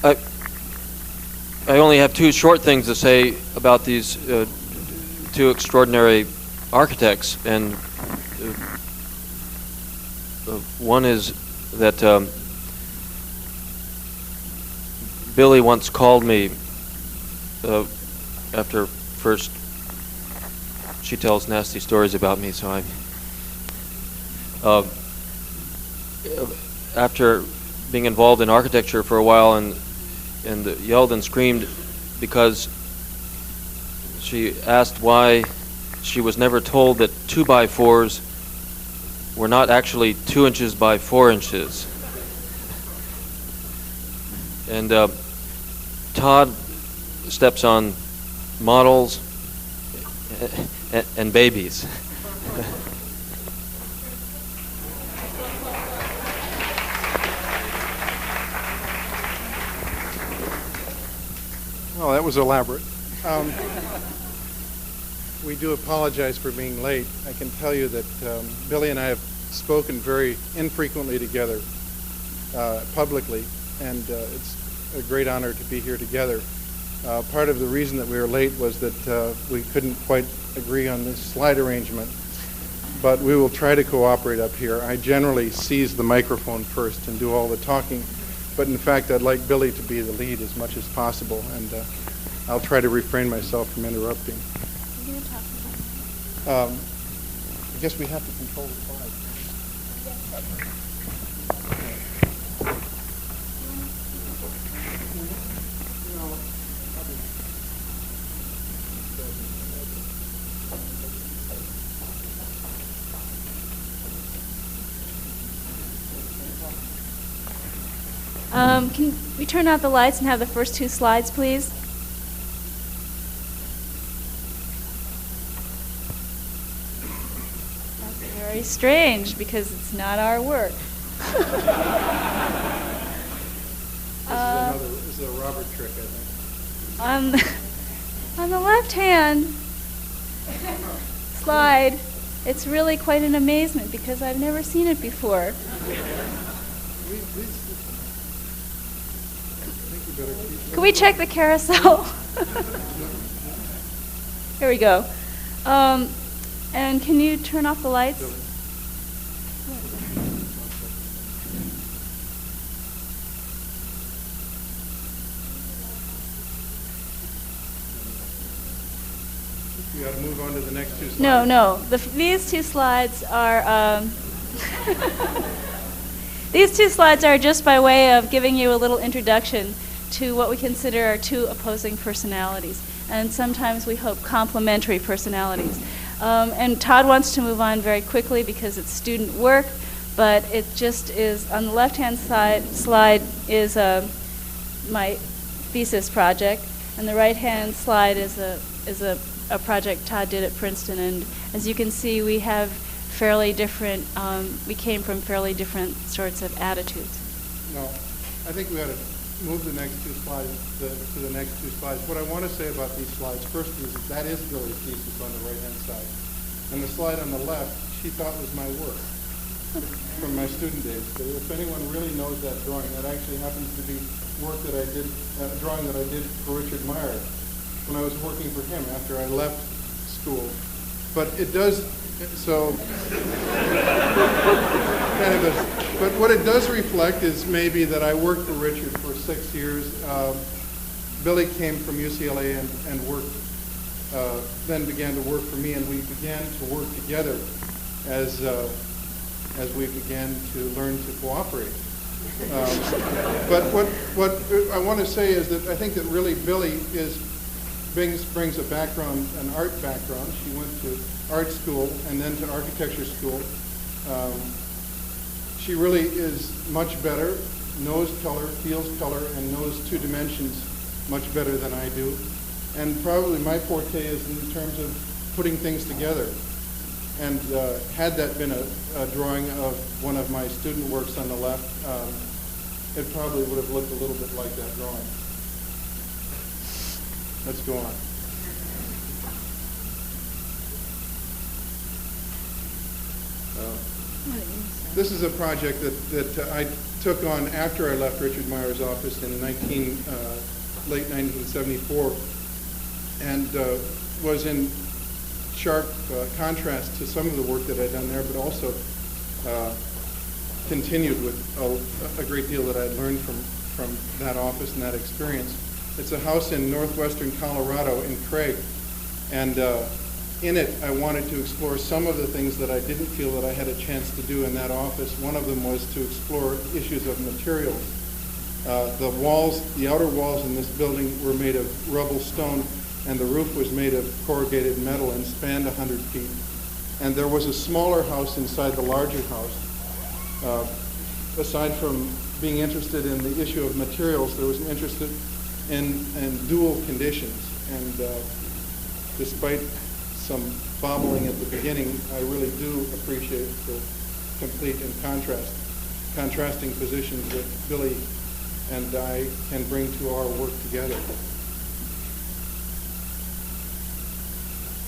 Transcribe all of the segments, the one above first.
I only have two short things to say about these two extraordinary architects, and one is that Billie once called me after first she tells nasty stories about me, so I after being involved in architecture for a while and yelled and screamed because she asked why she was never told that 2x4s were not actually 2 inches by 4 inches. And Todd steps on models and babies. Well, that was elaborate. We do apologize for being late. I can tell you that Billie and I have spoken very infrequently together publicly, and it's a great honor to be here together. Part of the reason that we were late was that we couldn't quite agree on this slide arrangement, but we will try to cooperate up here. I generally seize the microphone first and do all the talking, but in fact I'd like Billie to be the lead as much as possible, and I'll try to refrain myself from interrupting. I guess we have to control the slide. Can we turn out the lights and have the first two slides, please? That's very strange because it's not our work. This is a Robert trick, I think. On the left-hand slide, it's really quite an amazement because I've never seen it before. Can we check the carousel? Here we go. And can you turn off the lights? We got to move on to the next two slides. No. These two slides are these two slides are just by way of giving you a little introduction to what we consider our two opposing personalities, and sometimes we hope complementary personalities. And Todd wants to move on very quickly because it's student work, but it just is, on the left-hand slide is my thesis project, and the right-hand slide is a project Todd did at Princeton. And as you can see, we have fairly different, we came from fairly different sorts of attitudes. No, I think we ought to move the next two slides to the next two slides. What I want to say about these slides first is that is Billie's thesis on the right-hand side. And the slide on the left, she thought was my work from my student days. But if anyone really knows that drawing, that actually happens to be work that I did, drawing that I did for Richard Meyer when I was working for him after I left school. But it does, so, kind of but what it does reflect is maybe that I worked for Richard for 6 years. Billie came from UCLA and worked, then began to work for me, and we began to work together as we began to learn to cooperate. But what I want to say is that I think that really Billie brings a background, an art background. She went to art school and then to architecture school. She really is much better, knows color, feels color, and knows two dimensions much better than I do. And probably my forte is in terms of putting things together. And had that been a drawing of one of my student works on the left, it probably would have looked a little bit like that drawing. Let's go on. This is a project that I took on after I left Richard Meyer's office in late 1974, and was in sharp contrast to some of the work that I'd done there, but also continued with a great deal that I'd learned from that office and that experience. It's a house in northwestern Colorado in Craig, and in it I wanted to explore some of the things that I didn't feel that I had a chance to do in that office. One of them was to explore issues of materials. The outer walls in this building were made of rubble stone, and the roof was made of corrugated metal and spanned 100 feet. And there was a smaller house inside the larger house. Aside from being interested in the issue of materials, there was an interest in dual conditions. And despite some bobbling at the beginning, I really do appreciate the complete and contrasting positions that Billie and I can bring to our work together.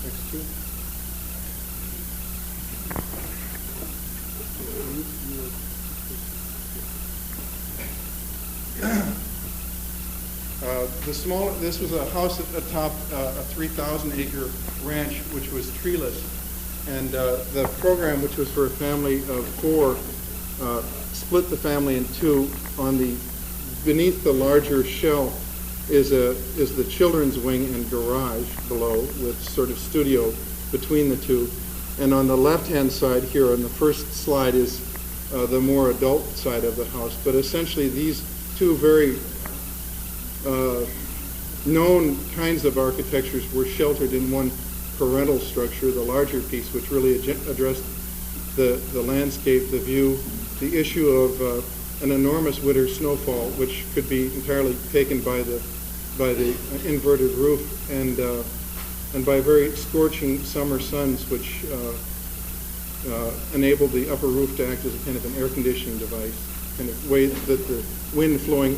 Next two. This was a house atop a 3,000-acre ranch, which was treeless, and the program, which was for a family of 4, split the family in two. Beneath the larger shell is the children's wing and garage below, with sort of studio between the two. And on the left-hand side here, on the first slide, is the more adult side of the house. But essentially, these two very known kinds of architectures were sheltered in one parental structure, the larger piece, which really addressed the landscape, the view, the issue of an enormous winter snowfall, which could be entirely taken by the inverted roof, and by very scorching summer suns, which enabled the upper roof to act as a kind of an air conditioning device, kind of way that the wind flowing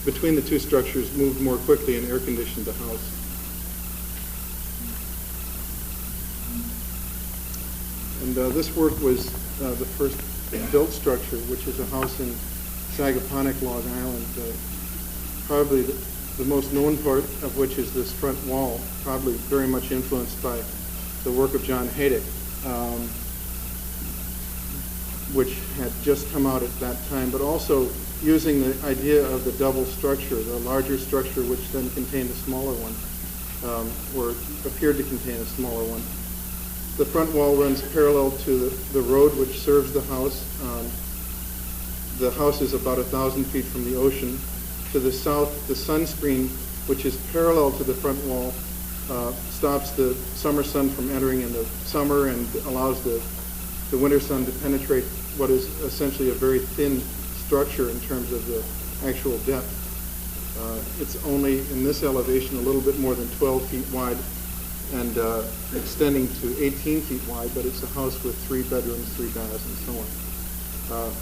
between the two structures moved more quickly and air conditioned the house. And this work was the first built structure, which is a house in Sagaponack, Long Island. Probably the most known part of which is this front wall, probably very much influenced by the work of John Hejduk, which had just come out at that time, but also using the idea of the double structure, the larger structure which then contained a smaller one, or appeared to contain a smaller one. The front wall runs parallel to the road which serves the house. The house is about 1,000 feet from the ocean. To the south, the sunscreen, which is parallel to the front wall, stops the summer sun from entering in the summer and allows the winter sun to penetrate what is essentially a very thin structure in terms of the actual depth. It's only in this elevation a little bit more than 12 feet wide and extending to 18 feet wide, but it's a house with 3 bedrooms, 3 baths, and so on.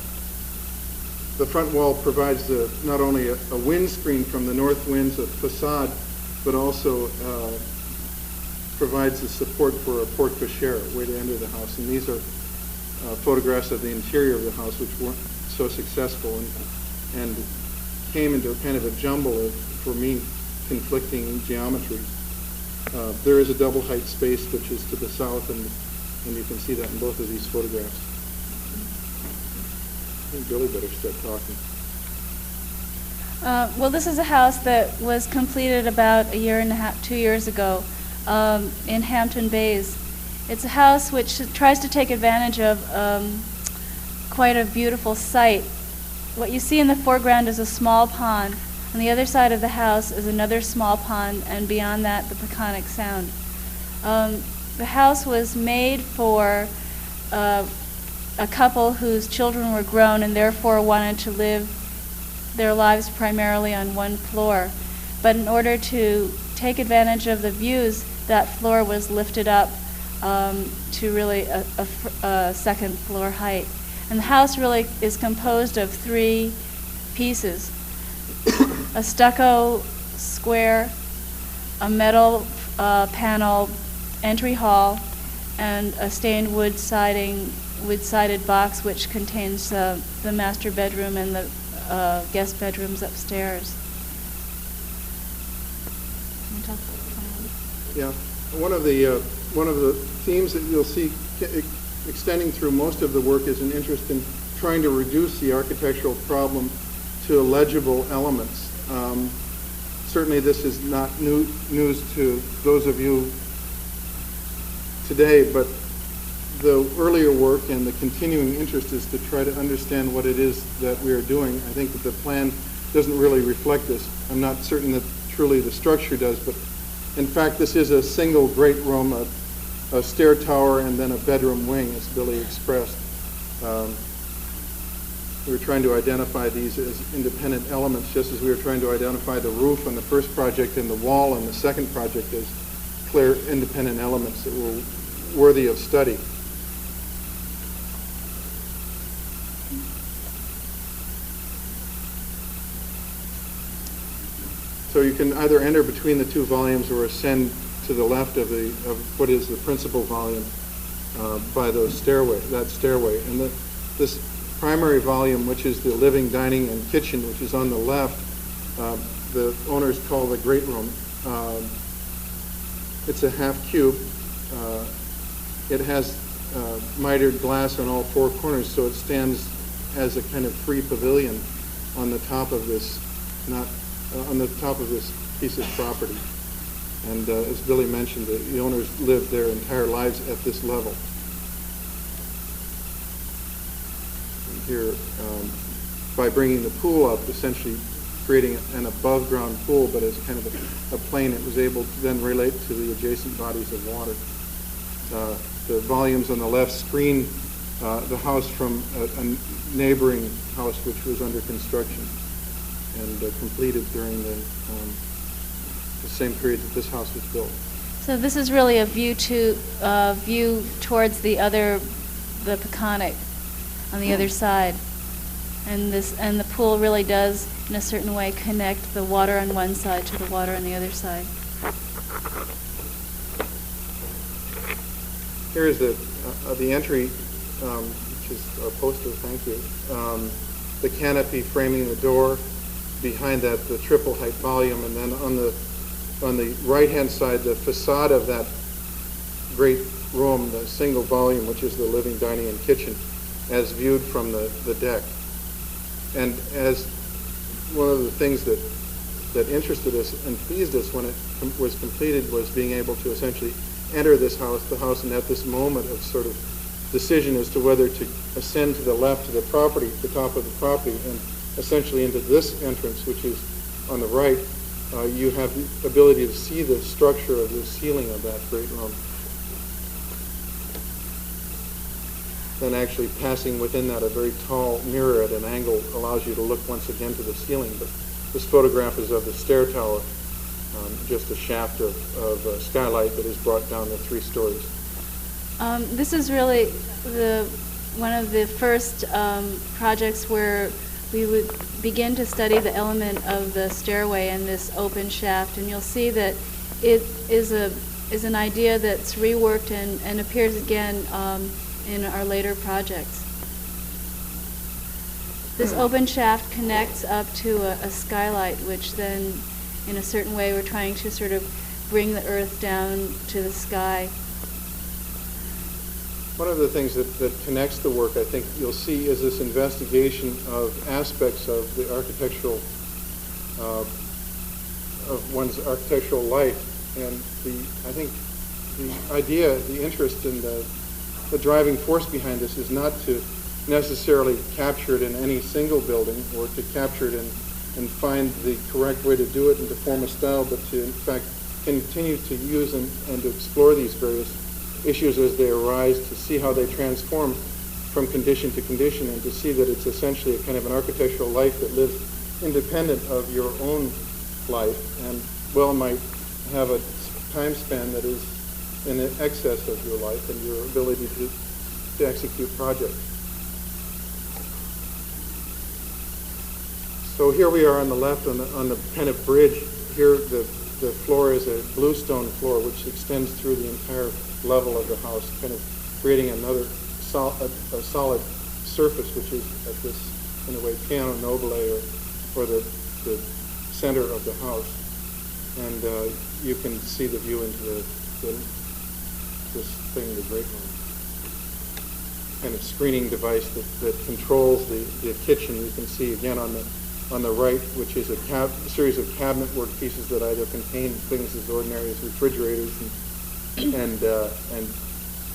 The front wall provides not only a windscreen from the north winds, a facade, but also provides the support for a porte cochere, a way to enter the house. And these are photographs of the interior of the house, which weren't so successful and came into a kind of a jumble of, for me, conflicting geometries. There is a double height space which is to the south, and you can see that in both of these photographs. I think Billie better start talking. Well, this is a house that was completed about 1.5 years, 2 years ago in Hampton Bays. It's a house which tries to take advantage of quite a beautiful site. What you see in the foreground is a small pond. On the other side of the house is another small pond, and beyond that, the Peconic Sound. The house was made for a couple whose children were grown and therefore wanted to live their lives primarily on one floor. But in order to take advantage of the views, that floor was lifted up to really a second floor height. And the house really is composed of 3 pieces: a stucco square, a metal panel entry hall, and a stained wood siding wood-sided box which contains the master bedroom and the guest bedrooms upstairs. Can you talk about the plan? Yeah, one of the themes that you'll see extending through most of the work is an interest in trying to reduce the architectural problem to legible elements. Certainly this is not news to those of you today, but the earlier work and the continuing interest is to try to understand what it is that we are doing. I think that the plan doesn't really reflect this. I'm not certain that truly the structure does, but in fact this is a single great room, a stair tower, and then a bedroom wing, as Billie expressed. We were trying to identify these as independent elements, just as we were trying to identify the roof on the first project and the wall on the second project as clear independent elements that were worthy of study. So you can either enter between the two volumes or ascend to the left of what is the principal volume by that stairway. And this primary volume, which is the living, dining, and kitchen, which is on the left, the owners call the great room. It's a half cube. It has mitered glass on all four corners, so it stands as a kind of free pavilion on the top of this, piece of property. And as Billie mentioned, the owners lived their entire lives at this level. And here, by bringing the pool up, essentially creating an above-ground pool, but as kind of a plane, it was able to then relate to the adjacent bodies of water. The volumes on the left screen the house from a neighboring house which was under construction and completed during the same period that this house was built. So this is really a view towards the Peconic on the other side, and the pool really does, in a certain way, connect the water on one side to the water on the other side. Here is the entry, which is a poster. Thank you. The canopy framing the door. Behind that, the triple height volume, and then on the right-hand side, the facade of that great room, the single volume, which is the living, dining, and kitchen, as viewed from the deck. And as one of the things that interested us and pleased us when it was completed was being able to essentially enter the house, and at this moment of sort of decision as to whether to ascend to the left to the top of the property, and essentially into this entrance, which is on the right, you have the ability to see the structure of the ceiling of that great room. Then actually passing within that, a very tall mirror at an angle allows you to look once again to the ceiling. But this photograph is of the stair tower, just a shaft of skylight that is brought down the 3 stories. This is really one of the first projects where we would begin to study the element of the stairway and this open shaft, and you'll see that it is an idea that's reworked and appears again in our later projects. This open shaft connects up to a skylight, which then, in a certain way, we're trying to sort of bring the earth down to the sky. One of the things that connects the work, I think you'll see, is this investigation of aspects of the architectural, of one's architectural life. And I think the idea, the interest in the driving force behind this is not to necessarily capture it in any single building or to capture it and find the correct way to do it and to form a style, but to, in fact, continue to use and to explore these various issues as they arise, to see how they transform from condition to condition, and to see that it's essentially a kind of an architectural life that lives independent of your own life and might have a time span that is in excess of your life and your ability to execute projects. So here we are on the left on the kind of bridge. Here the floor is a bluestone floor which extends through the entire level of the house, kind of creating another a solid surface, which is at this, in a way, piano nobile, or the center of the house. And you can see the view into this thing, the great room. Kind of screening device that controls the kitchen. You can see again on the right, which is a series of cabinet work pieces that either contain things as ordinary as refrigerators and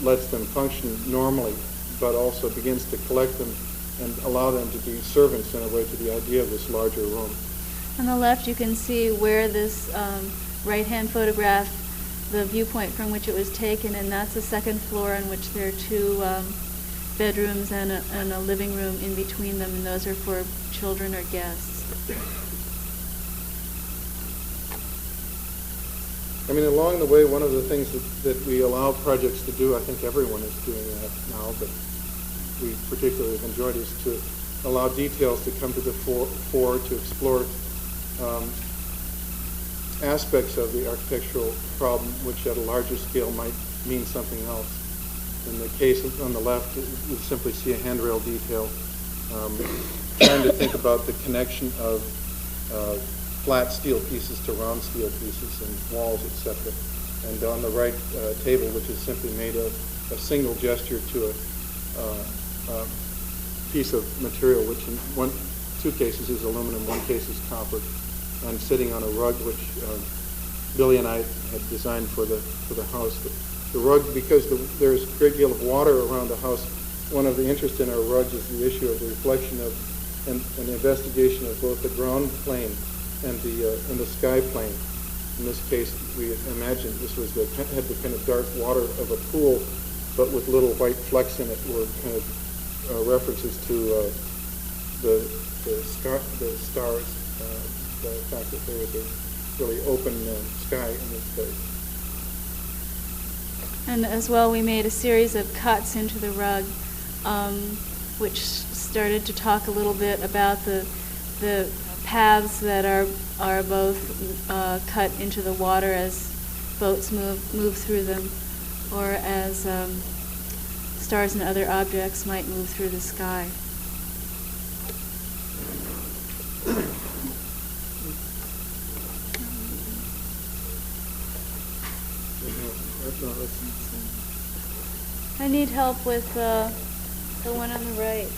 lets them function normally, but also begins to collect them and allow them to be servants in a way to the idea of this larger room. On the left, you can see where this right-hand photograph, the viewpoint from which it was taken, and that's the second floor in which there are two bedrooms and a living room in between them, and those are for children or guests. I mean, along the way, one of the things that we allow projects to do, I think everyone is doing that now, but we particularly have enjoyed, is to allow details to come to the fore to explore aspects of the architectural problem which at a larger scale might mean something else. In the case on the left, you simply see a handrail detail, trying to think about the connection of flat steel pieces to round steel pieces and walls, etc. And on the right table, which is simply made of a single gesture to a piece of material, which in two cases is aluminum, one case is copper, and sitting on a rug which Billie and I had designed for the house. The rug, because there's a great deal of water around the house, one of the interests in our rugs is the issue of the reflection of and investigation of both the ground plane and the sky plane. In this case, we imagined this was had the kind of dark water of a pool, but with little white flecks in it were kind of references to the stars, the fact that there was a really open sky in this place. And as well, we made a series of cuts into the rug, which started to talk a little bit about the paths that are both cut into the water as boats move through them, or as stars and other objects might move through the sky. I need help with the one on the right.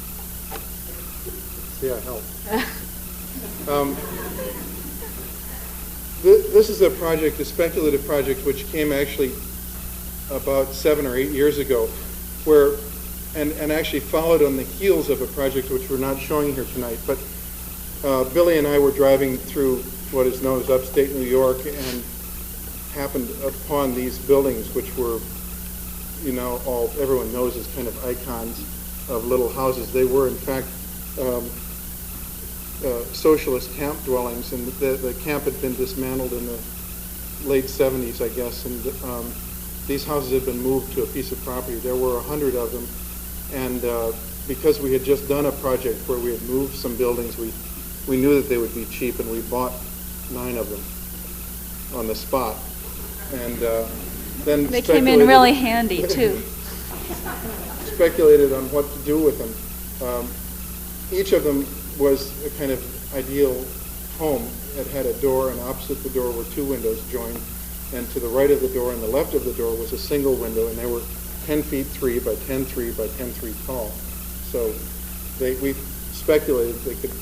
Yeah, help. This is a project, a speculative project, which came actually about 7 or 8 years ago, where, and actually followed on the heels of a project which we're not showing here tonight. But Billie and I were driving through what is known as upstate New York and happened upon these buildings, which were, you know, everyone knows as kind of icons of little houses. They were, in fact, socialist camp dwellings, and the camp had been dismantled in the late 70s, I guess, and these houses had been moved to a piece of property. There were 100 of them, and because we had just done a project where we had moved some buildings, we knew that they would be cheap, and we bought 9 of them on the spot. And then they came in really handy, too. Speculated on what to do with them. Each of them was a kind of ideal home. It had a door, and opposite the door were 2 windows joined, and to the right of the door and the left of the door was a single window, and they were 10 feet 3 by 10 3 by 10 3 tall. So we speculated they could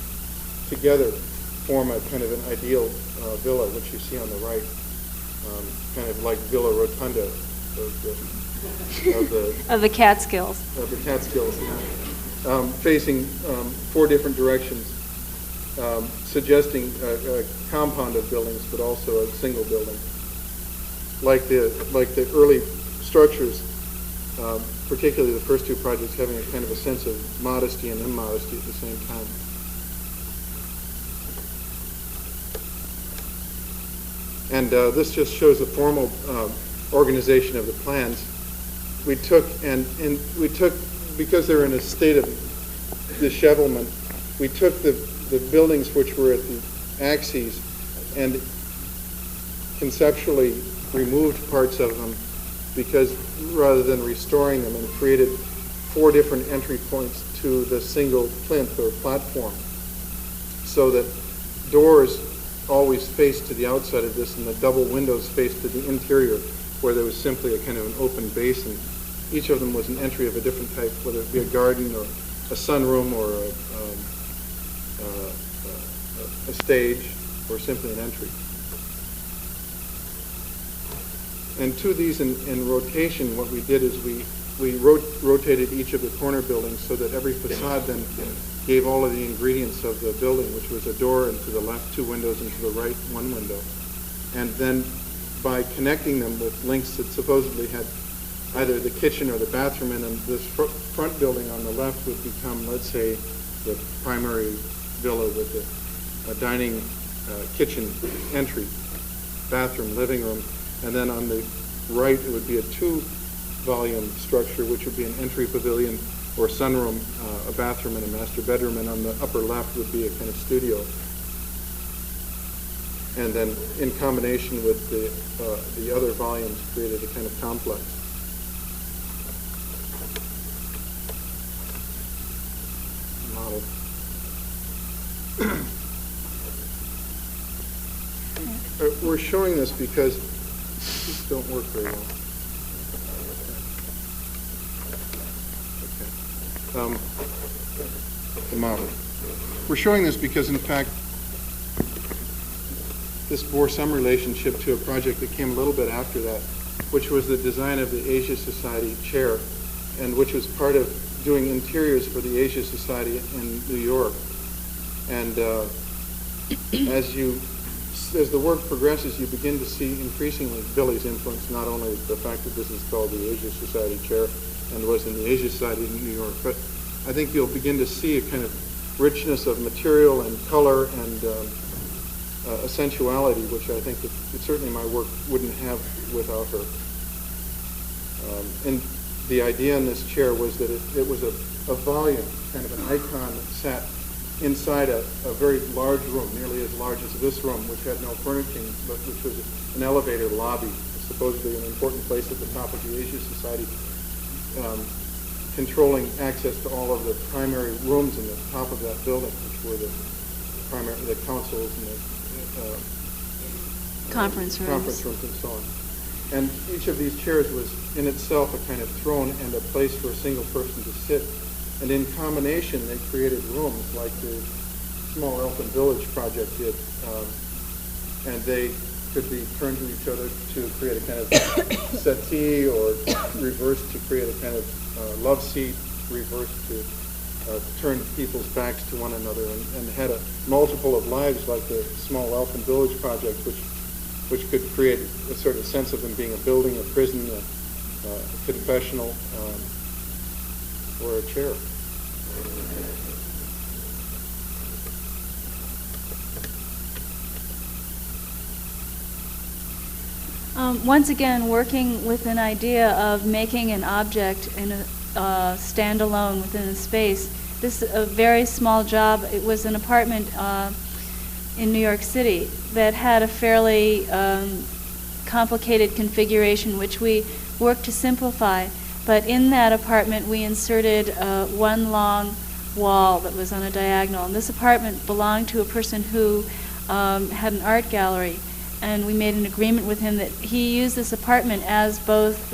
together form a kind of an ideal villa, which you see on the right, kind of like Villa Rotunda of the Catskills. Of the Catskills, yeah. Facing 4 different directions, suggesting a compound of buildings, but also a single building. Like the early structures, particularly the first 2 projects, having a kind of a sense of modesty and immodesty at the same time. And this just shows the formal organization of the plans. We took because they're in a state of dishevelment, we took the buildings which were at the axes and conceptually removed parts of them, because rather than restoring them, and created 4 different entry points to the single plinth or platform, so that doors always faced to the outside of this and the double windows faced to the interior, where there was simply a kind of an open basin. Each of them was an entry of a different type, whether it be a garden or a sunroom or a stage or simply an entry. And to these in rotation, what we did is we rotated each of the corner buildings so that every facade then gave all of the ingredients of the building, which was a door, and to the left 2 windows, and to the right 1 window. And then by connecting them with links that supposedly had either the kitchen or the bathroom in them, this front building on the left would become, let's say, the primary villa with a dining kitchen entry, bathroom, living room. And then on the right, it would be a 2-volume structure, which would be an entry pavilion or sunroom, a bathroom and a master bedroom. And on the upper left would be a kind of studio. And then in combination with the other volumes created a kind of complex. Model. We're showing this because these don't work very well. Okay. The model. We're showing this because, in fact, this bore some relationship to a project that came a little bit after that, which was the design of the Asia Society chair, and which was part of doing interiors for the Asia Society in New York. And as the work progresses, you begin to see increasingly Billie's influence, not only the fact that this is called the Asia Society chair and was in the Asia Society in New York, but I think you'll begin to see a kind of richness of material and color and a sensuality, which I think that certainly my work wouldn't have without her. And the idea in this chair was that it was a volume, kind of an icon that sat inside a very large room, nearly as large as this room, which had no furnishing, but which was an elevator lobby, supposedly an important place at the top of the Asia Society, controlling access to all of the primary rooms in the top of that building, which were the councils and the conference rooms and so on. And each of these chairs was in itself a kind of throne and a place for a single person to sit. And in combination, they created rooms like the Small Elfin Village project did. And they could be turned to each other to create a kind of settee, or reversed to create a kind of love seat, reversed to turn people's backs to one another, and had a multiple of lives like the Small Elfin Village project, which could create a sort of sense of them being a building, a prison, a confessional, or a chair. Once again, working with an idea of making an object in a standalone within a space. This is a very small job. It was an apartment in New York City that had a fairly complicated configuration, which we worked to simplify. But in that apartment, we inserted one long wall that was on a diagonal. And this apartment belonged to a person who had an art gallery. And we made an agreement with him that he used this apartment as both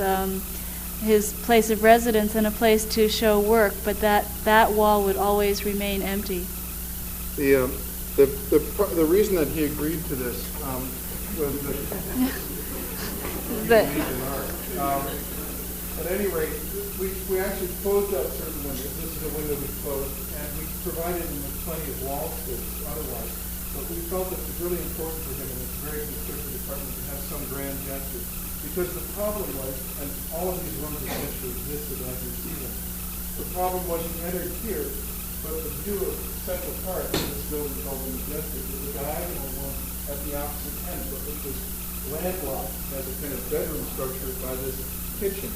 his place of residence and a place to show work, but that wall would always remain empty. The reason that he agreed to this was that at any rate, we actually closed out certain windows. This is a window we closed, and we provided him with plenty of wall space otherwise. But we felt it was really important for him in this very constricted apartment to have some grand gesture. Because the problem was, and all of these rooms essentially existed as you see them, the problem was you entered here, but the view of Central Park in this building called the Majestic was a diagonal one at the opposite end, but which was landlocked as a kind of bedroom structure by this kitchen.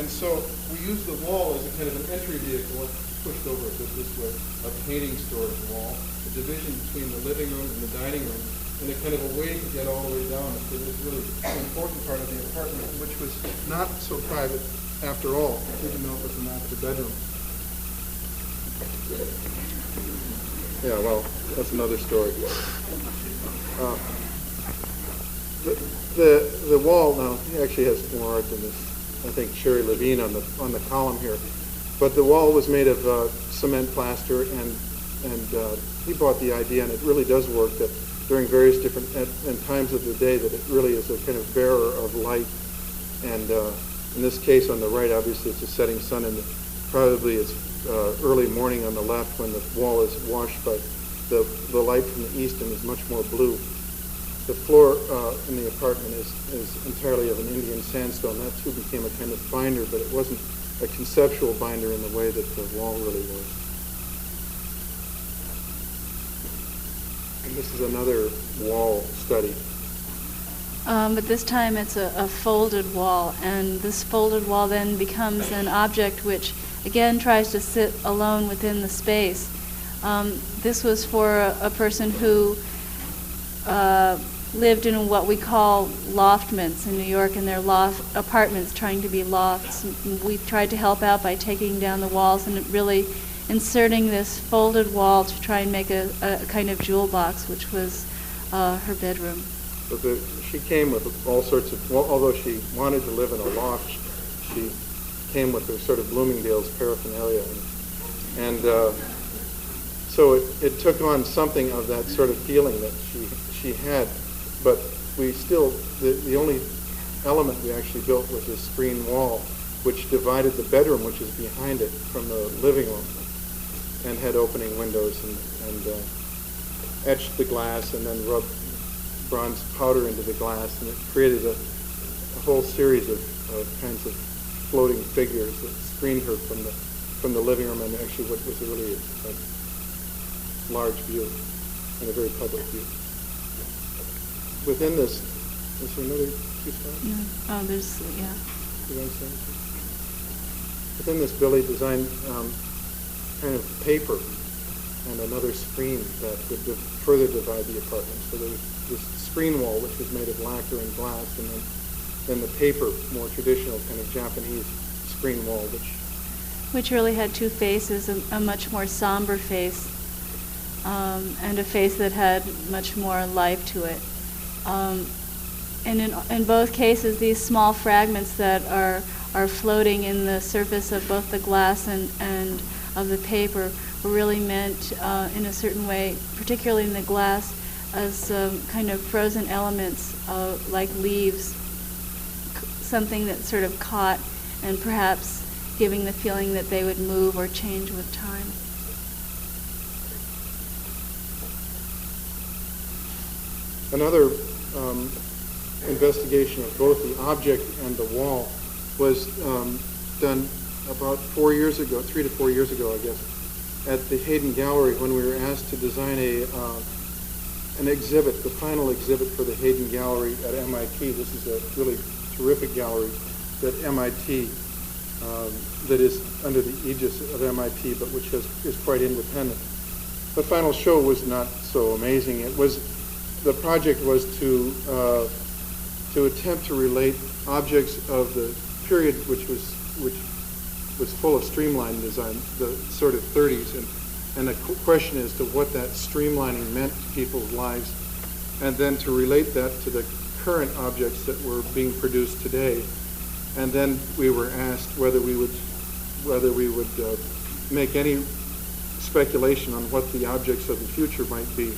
And so we used the wall as a kind of an entry vehicle, pushed over a bit this way, a painting storage wall, a division between the living room and the dining room, and a kind of a way to get all the way down to this really important part of the apartment, which was not so private after all, even though it was a master bedroom. Yeah, well, that's another story. The wall now actually has more art than this. I think Sherry Levine on the column here, but the wall was made of cement plaster, and he bought the idea, and it really does work, that during various different and times of the day that it really is a kind of bearer of light. And in this case on the right, obviously it's a setting sun, and probably it's early morning on the left when the wall is washed by the light from the east and is much more blue. The floor in the apartment is entirely of an Indian sandstone. That too became a kind of binder, but it wasn't a conceptual binder in the way that the wall really was. And this is another wall study. But this time it's a folded wall, and this folded wall then becomes an object which again tries to sit alone within the space. This was for a person who lived in what we call loftments in New York, and they're loft apartments trying to be lofts. We tried to help out by taking down the walls and really inserting this folded wall to try and make a kind of jewel box, which was her bedroom. So she came with all sorts of, well, although she wanted to live in a loft, she came with her sort of Bloomingdale's paraphernalia. And so it took on something of that sort of feeling that she had. But we still, the only element we actually built was this screen wall, which divided the bedroom, which is behind it, from the living room, and had opening windows, and etched the glass and then rubbed bronze powder into the glass, and it created a whole series of kinds of floating figures that screened her from the living room, and actually what was really a large view and a very public view. Within this, is there another two spots? No. Oh, there's, yeah. You want to say anything? Within this, Billie designed kind of paper and another screen that would further divide the apartment. So there was this screen wall, which was made of lacquer and glass, and then the paper, more traditional kind of Japanese screen wall, which really had two faces, a much more somber face, and a face that had much more life to it. And in both cases, these small fragments that are floating in the surface of both the glass and of the paper were really meant in a certain way, particularly in the glass, as kind of frozen elements like leaves, something that sort of caught and perhaps giving the feeling that they would move or change with time. Another investigation of both the object and the wall was done about 4 years ago, 3 to 4 years ago, I guess, at the Hayden Gallery when we were asked to design an exhibit, the final exhibit for the Hayden Gallery at MIT. This is a really terrific gallery that MIT, that is under the aegis of MIT, but which is quite independent. The final show was not so amazing. The project was to attempt to relate objects of the period which was full of streamlined design, the sort of 30s, and the question is to what that streamlining meant to people's lives, and then to relate that to the current objects that were being produced today. And then we were asked whether we would make any speculation on what the objects of the future might be.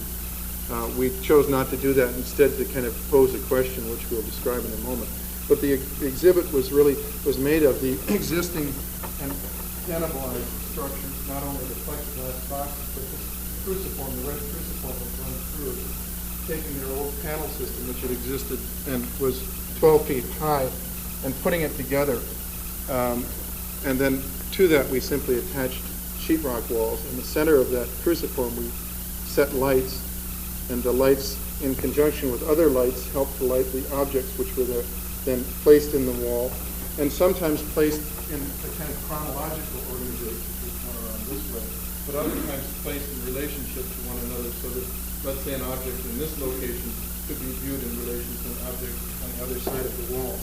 We chose not to do that, instead to kind of pose a question, which we'll describe in a moment. But the exhibit was made of the existing and denibleized structures, not only the plexiglass boxes, but this cruciform, the red cruciform that runs through it, taking their old panel system, which had existed and was 12 feet high, and putting it together. And then to that, we simply attached sheetrock walls. In the center of that cruciform, we set lights, and the lights, in conjunction with other lights, helped to light the objects which were then placed in the wall, and sometimes placed in a kind of chronological organization, which went around this way, but other times placed in relationship to one another, so that, let's say, an object in this location could be viewed in relation to an object on the other side of the wall,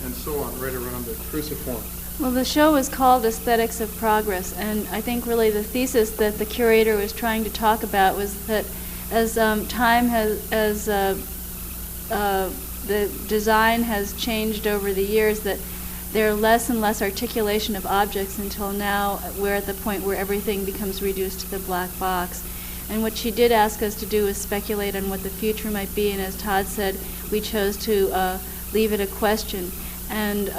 and so on, right around the cruciform. Well, the show was called Aesthetics of Progress, and I think really the thesis that the curator was trying to talk about was that as time has, as the design has changed over the years, that there are less and less articulation of objects until now we're at the point where everything becomes reduced to the black box. And what she did ask us to do is speculate on what the future might be, and as Todd said, we chose to leave it a question. And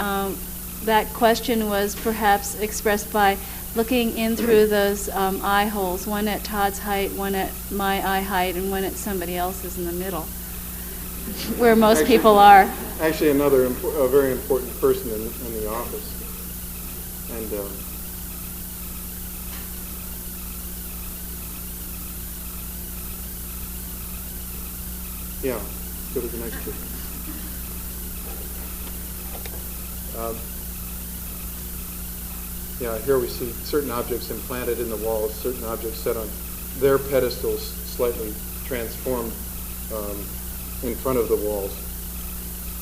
that question was perhaps expressed by looking in through those eye holes, one at Todd's height, one at my eye height, and one at somebody else's in the middle, where most people are. Actually, a very important person in the office. And yeah, go to the next picture. Yeah, here we see certain objects implanted in the walls, certain objects set on their pedestals, slightly transformed in front of the walls.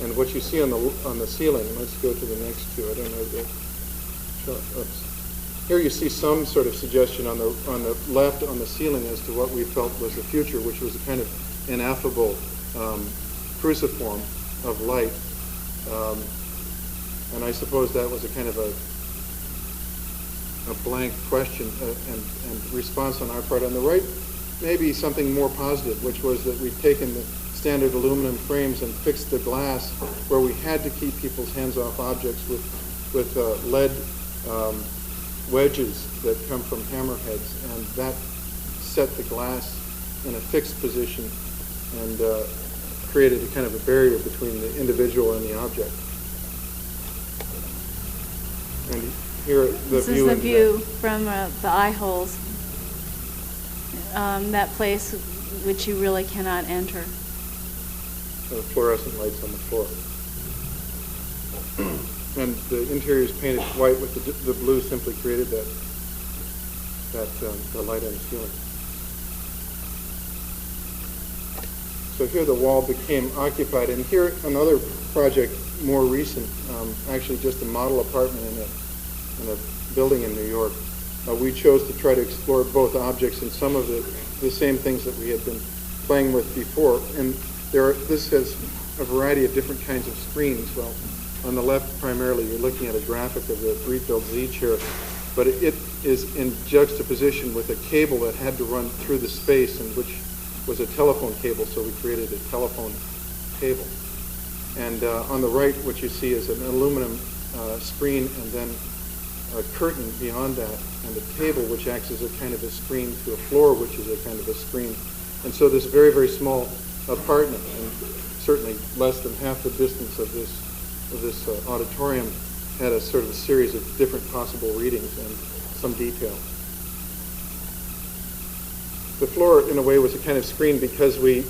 And what you see on the ceiling, let's go to the next two. I don't know. Oops. Here you see some sort of suggestion on the left on the ceiling as to what we felt was the future, which was a kind of ineffable cruciform of light. And I suppose that was a kind of a blank question and response on our part. On the right, maybe something more positive, which was that we'd taken the standard aluminum frames and fixed the glass where we had to keep people's hands off objects with lead wedges that come from hammerheads, and that set the glass in a fixed position and created a kind of a barrier between the individual and the object. And here, this is the view from the eye holes. That place which you really cannot enter. The fluorescent lights on the floor. And the interior is painted white with the blue simply created the light on the ceiling. So here the wall became occupied, and here another project more recent, actually just a model apartment in a building in New York. We chose to try to explore both objects and some of the same things that we had been playing with before. And this has a variety of different kinds of screens. Well, on the left primarily you're looking at a graphic of the rebuilt Z chair, but it is in juxtaposition with a cable that had to run through the space, and which was a telephone cable, so we created a telephone table. And on the right, what you see is an aluminum screen, and then a curtain beyond that, and a table which acts as a kind of a screen to a floor, which is a kind of a screen. And so this very, very small apartment, and certainly less than half the distance of this auditorium, had a sort of a series of different possible readings and some detail. The floor, in a way, was a kind of screen because we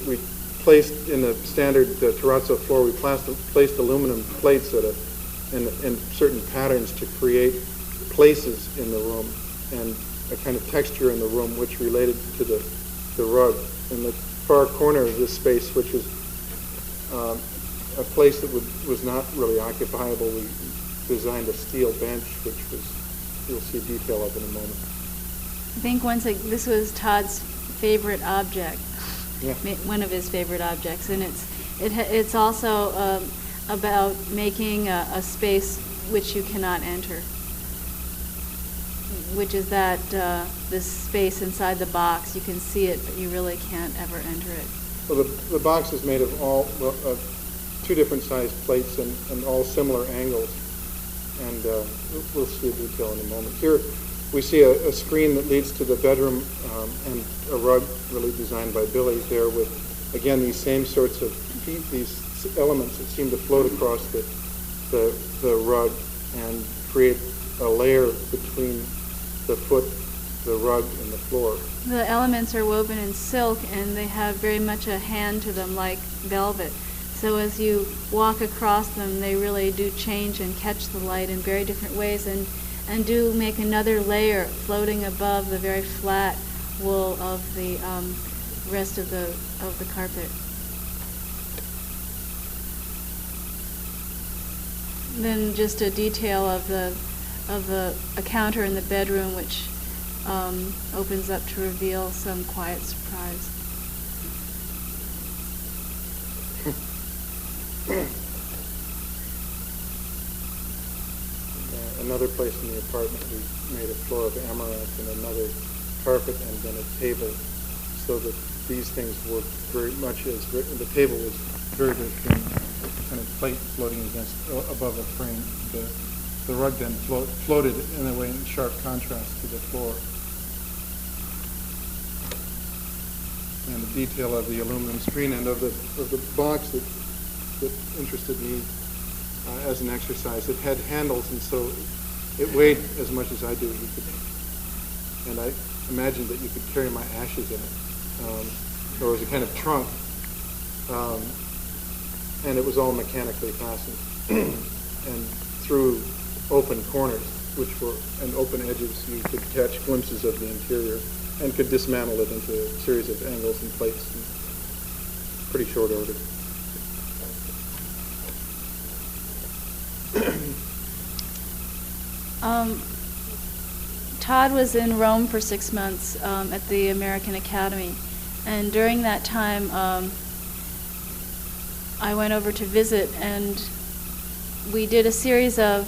placed in the standard terrazzo floor, we placed aluminum plates in certain patterns to create places in the room and a kind of texture in the room which related to the rug. In the far corner of this space, which was a place that was not really occupiable, we designed a steel bench, which you'll see detail of in a moment. I think this was Todd's favorite object, yeah. One of his favorite objects, and it's also about making a space which you cannot enter, which is that this space inside the box. You can see it, but you really can't ever enter it. Well, the box is made of two different sized plates and all similar angles, and we'll see a detail in a moment. Here we see a screen that leads to the bedroom and a rug really designed by Billie there with, again, these same sorts of these elements that seem to float across the rug and create a layer between the foot, the rug, and the floor. The elements are woven in silk, and they have very much a hand to them like velvet. So as you walk across them, they really do change and catch the light in very different ways, and do make another layer floating above the very flat wool of the rest of the carpet. Then just a detail of a counter in the bedroom, which opens up to reveal some quiet surprise. Another place in the apartment, we made a floor of amaranth and another carpet and then a table, so that these things work very much as the table was very, very thin, kind of plate floating against above a frame. The rug then floated in a way in sharp contrast to the floor. And the detail of the aluminum screen and of the box that interested me as an exercise. It had handles, and so it weighed as much as I do. And I imagined that you could carry my ashes in it. There was a kind of trunk, and it was all mechanically fastened. And through open corners, which were and open edges, you could catch glimpses of the interior and could dismantle it into a series of angles and plates in pretty short order. Todd was in Rome for 6 months at the American Academy, and during that time I went over to visit, and we did a series of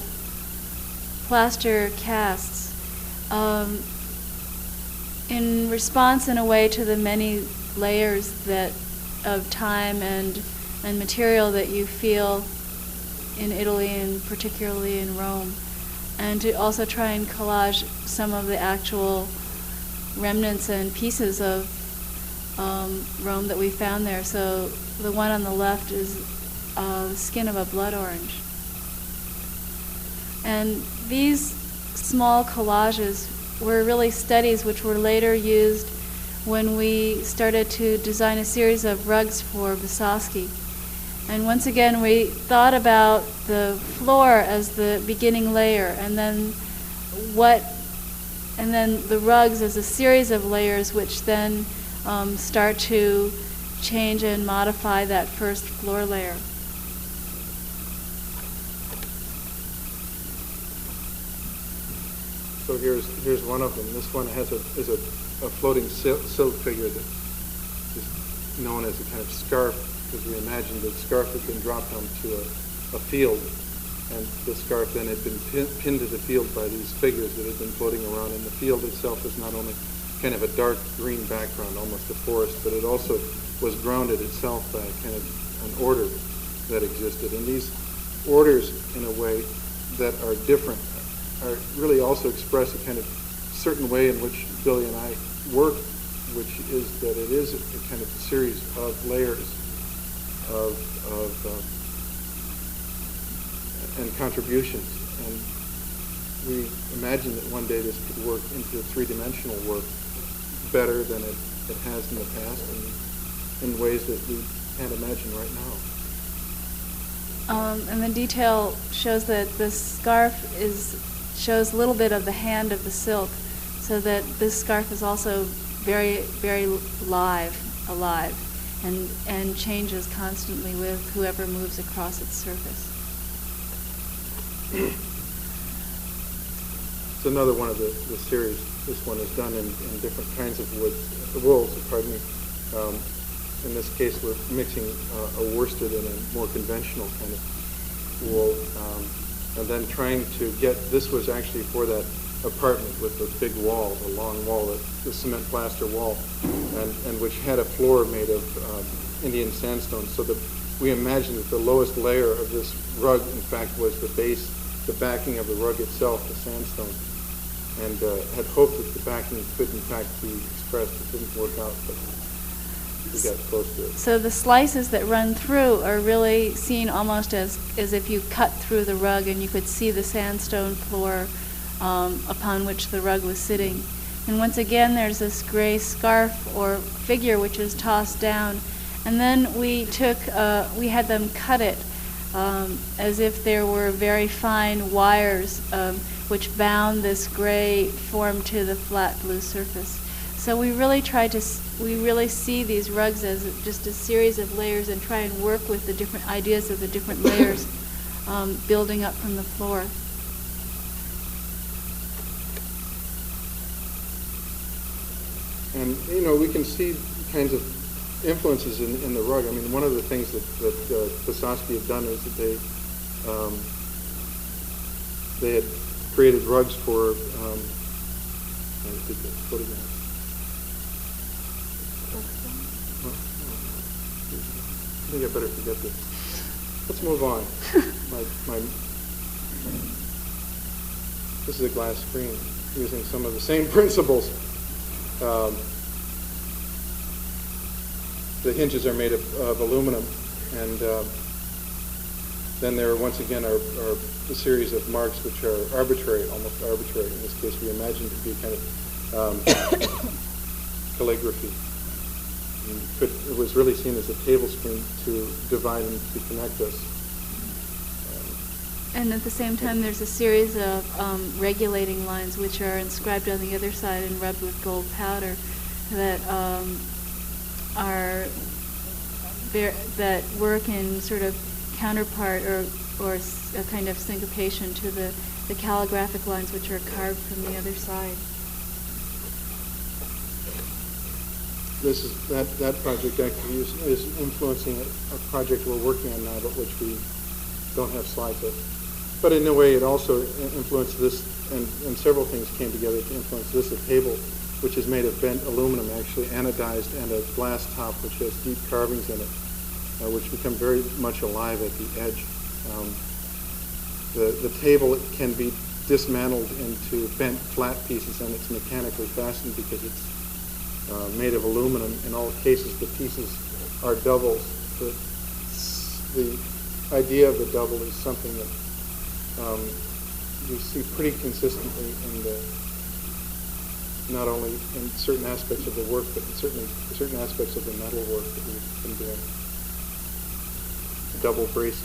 plaster casts in response, in a way, to the many layers of time and material that you feel in Italy and particularly in Rome, and to also try and collage some of the actual remnants and pieces of Rome that we found there. So the one on the left is the skin of a blood orange. And these small collages were really studies which were later used when we started to design a series of rugs for Visosky. And once again, we thought about the floor as the beginning layer, and then the rugs as a series of layers, which then start to change and modify that first floor layer. So here's one of them. This one is a floating silk figure that is known as a kind of scarf, because we imagined that scarf had been dropped onto a field, and the scarf then had been pinned to the field by these figures that had been floating around. And the field itself was not only kind of a dark green background, almost a forest, but it also was grounded itself by kind of an order that existed. And these orders, in a way, that are different, are really also express a kind of certain way in which Billie and I work, which is that it is a kind of series of layers and contributions. And we imagine that one day this could work into three-dimensional work better than it has in the past, and in ways that we can't imagine right now. And the detail shows that the scarf shows a little bit of the hand of the silk, so that this scarf is also very, very alive, and changes constantly with whoever moves across its surface. It's another one of the series. This one is done in different kinds of wools. Pardon me. In this case, we're mixing a worsted and a more conventional kind of wool, and then trying to get. This was actually for that apartment with the big wall, the long wall, the cement plaster wall, and which had a floor made of Indian sandstone, so that we imagined that the lowest layer of this rug, in fact, was the base, the backing of the rug itself, the sandstone, and had hoped that the backing could, in fact, be expressed. It didn't work out, but we got close to it. So the slices that run through are really seen almost as if you cut through the rug, and you could see the sandstone floor upon which the rug was sitting. And once again, there's this gray scarf or figure which is tossed down, and then we had them cut it as if there were very fine wires which bound this gray form to the flat blue surface. So we really see these rugs as just a series of layers, and try and work with the different ideas of the different layers building up from the floor. And we can see kinds of influences in the rug. I mean, one of the things that Pisosky had done is that they had created rugs for. I did the photograph. I think I better forget this. Let's move on. This is a glass screen using some of the same principles. The hinges are made of aluminum, and then there once again are a series of marks which are arbitrary, almost arbitrary. In this case, we imagine to be kind of calligraphy. It was really seen as a tablespoon to divide and to connect us. And at the same time, there's a series of regulating lines which are inscribed on the other side and rubbed with gold powder that that work in sort of counterpart or a kind of syncopation to the calligraphic lines which are carved from the other side. That project actually is influencing a project we're working on now, but which we don't have slides of. But in a way, it also influenced this, and several things came together to influence this. A table which is made of bent aluminum, actually anodized, and a glass top which has deep carvings in it, which become very much alive at the edge. The table can be dismantled into bent flat pieces, and it's mechanically fastened because it's made of aluminum. In all cases, the pieces are doubles. The idea of the double is something that you see pretty consistently in not only in certain aspects of the work, but in certain aspects of the metal work that we've been doing. Double brace,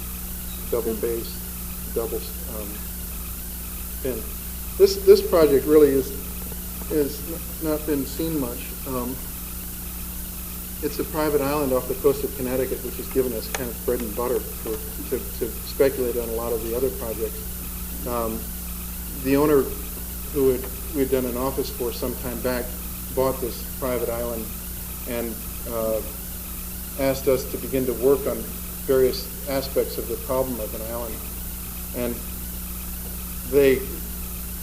double base, double pin. This project really is not been seen much. It's a private island off the coast of Connecticut, which has given us kind of bread and butter to speculate on a lot of the other projects. The owner, who we'd done an office for some time back, bought this private island and asked us to begin to work on various aspects of the problem of an island. And they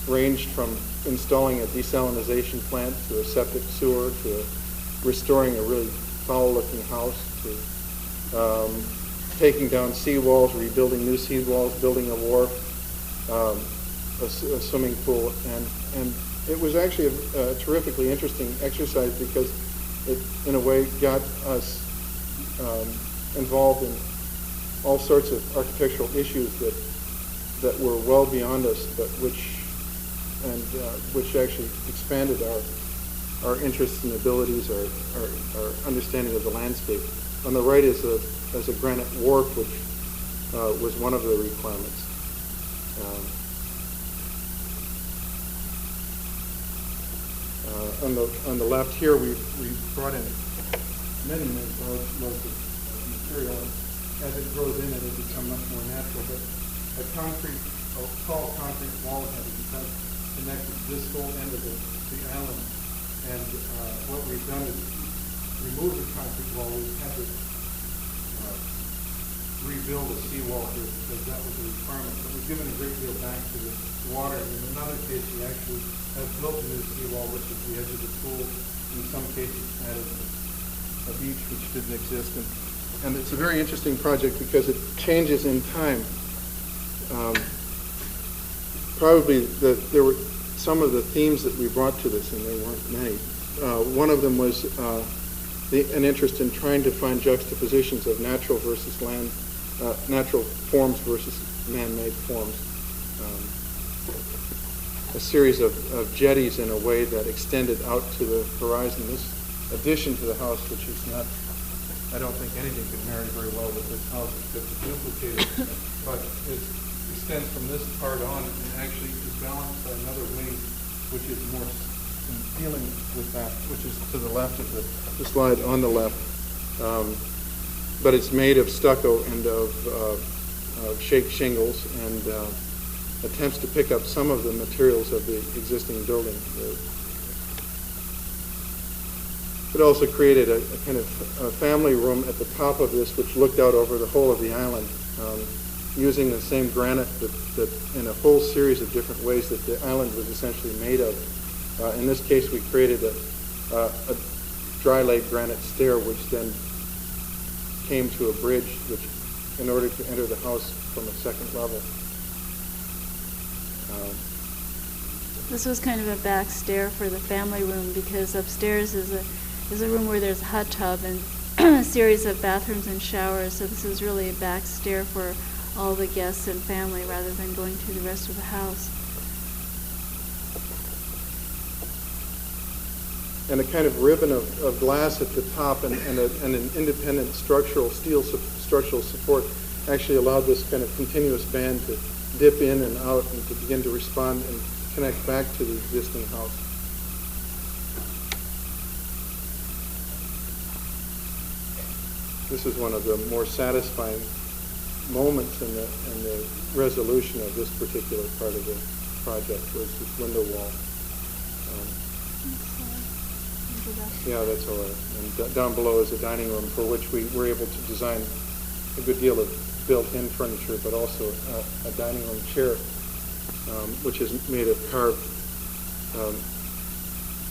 ranged from installing a desalinization plant to a septic sewer to restoring a really foul-looking house to taking down seawalls, rebuilding new seawalls, building a wharf, a swimming pool, and it was actually a terrifically interesting exercise because it, in a way, got us involved in all sorts of architectural issues that were well beyond us, but which actually expanded our interests and abilities, our understanding of the landscape. On the right is a granite wharf, which was one of the requirements. On the left here, we brought in many loads of material. As it grows in, it has become much more natural. But a tall concrete wall had connected this whole end of the island. And what we've done is remove the concrete wall. We've had to rebuild a seawall here because that was a requirement. But we've given a great deal back to the water. And in another case, we actually have built a new seawall, which is the edge of the pool. In some cases, added a beach which didn't exist. And it's a very interesting project because it changes in time. Probably there were some of the themes that we brought to this, and there weren't many. One of them was an interest in trying to find juxtapositions of natural versus natural forms versus man-made forms. A series of jetties in a way that extended out to the horizon. This addition to the house, which is not, I don't think anything could marry very well with this house because it's duplicated, but it extends from this part on and actually is balanced by another wing, which is more in dealing with that, which is to the left of the slide on the left. But it's made of stucco and of shake shingles and attempts to pick up some of the materials of the existing building. It also created a kind of a family room at the top of this, which looked out over the whole of the island, using the same granite that in a whole series of different ways that the island was essentially made of. In this case, we created a dry-laid granite stair, which then came to a bridge, which, in order to enter the house from a second level. This was kind of a back stair for the family room, because upstairs is a room where there's a hot tub and a series of bathrooms and showers. So this is really a back stair for all the guests and family, rather than going through the rest of the house. And a kind of ribbon of glass at the top and an independent structural support actually allowed this kind of continuous band to dip in and out and to begin to respond and connect back to the existing house. This is one of the more satisfying moments in the resolution of this particular part of the project, was this window wall. Yeah, that's all right. And down below is a dining room for which we were able to design a good deal of built-in furniture, but also a dining room chair, which is made of carved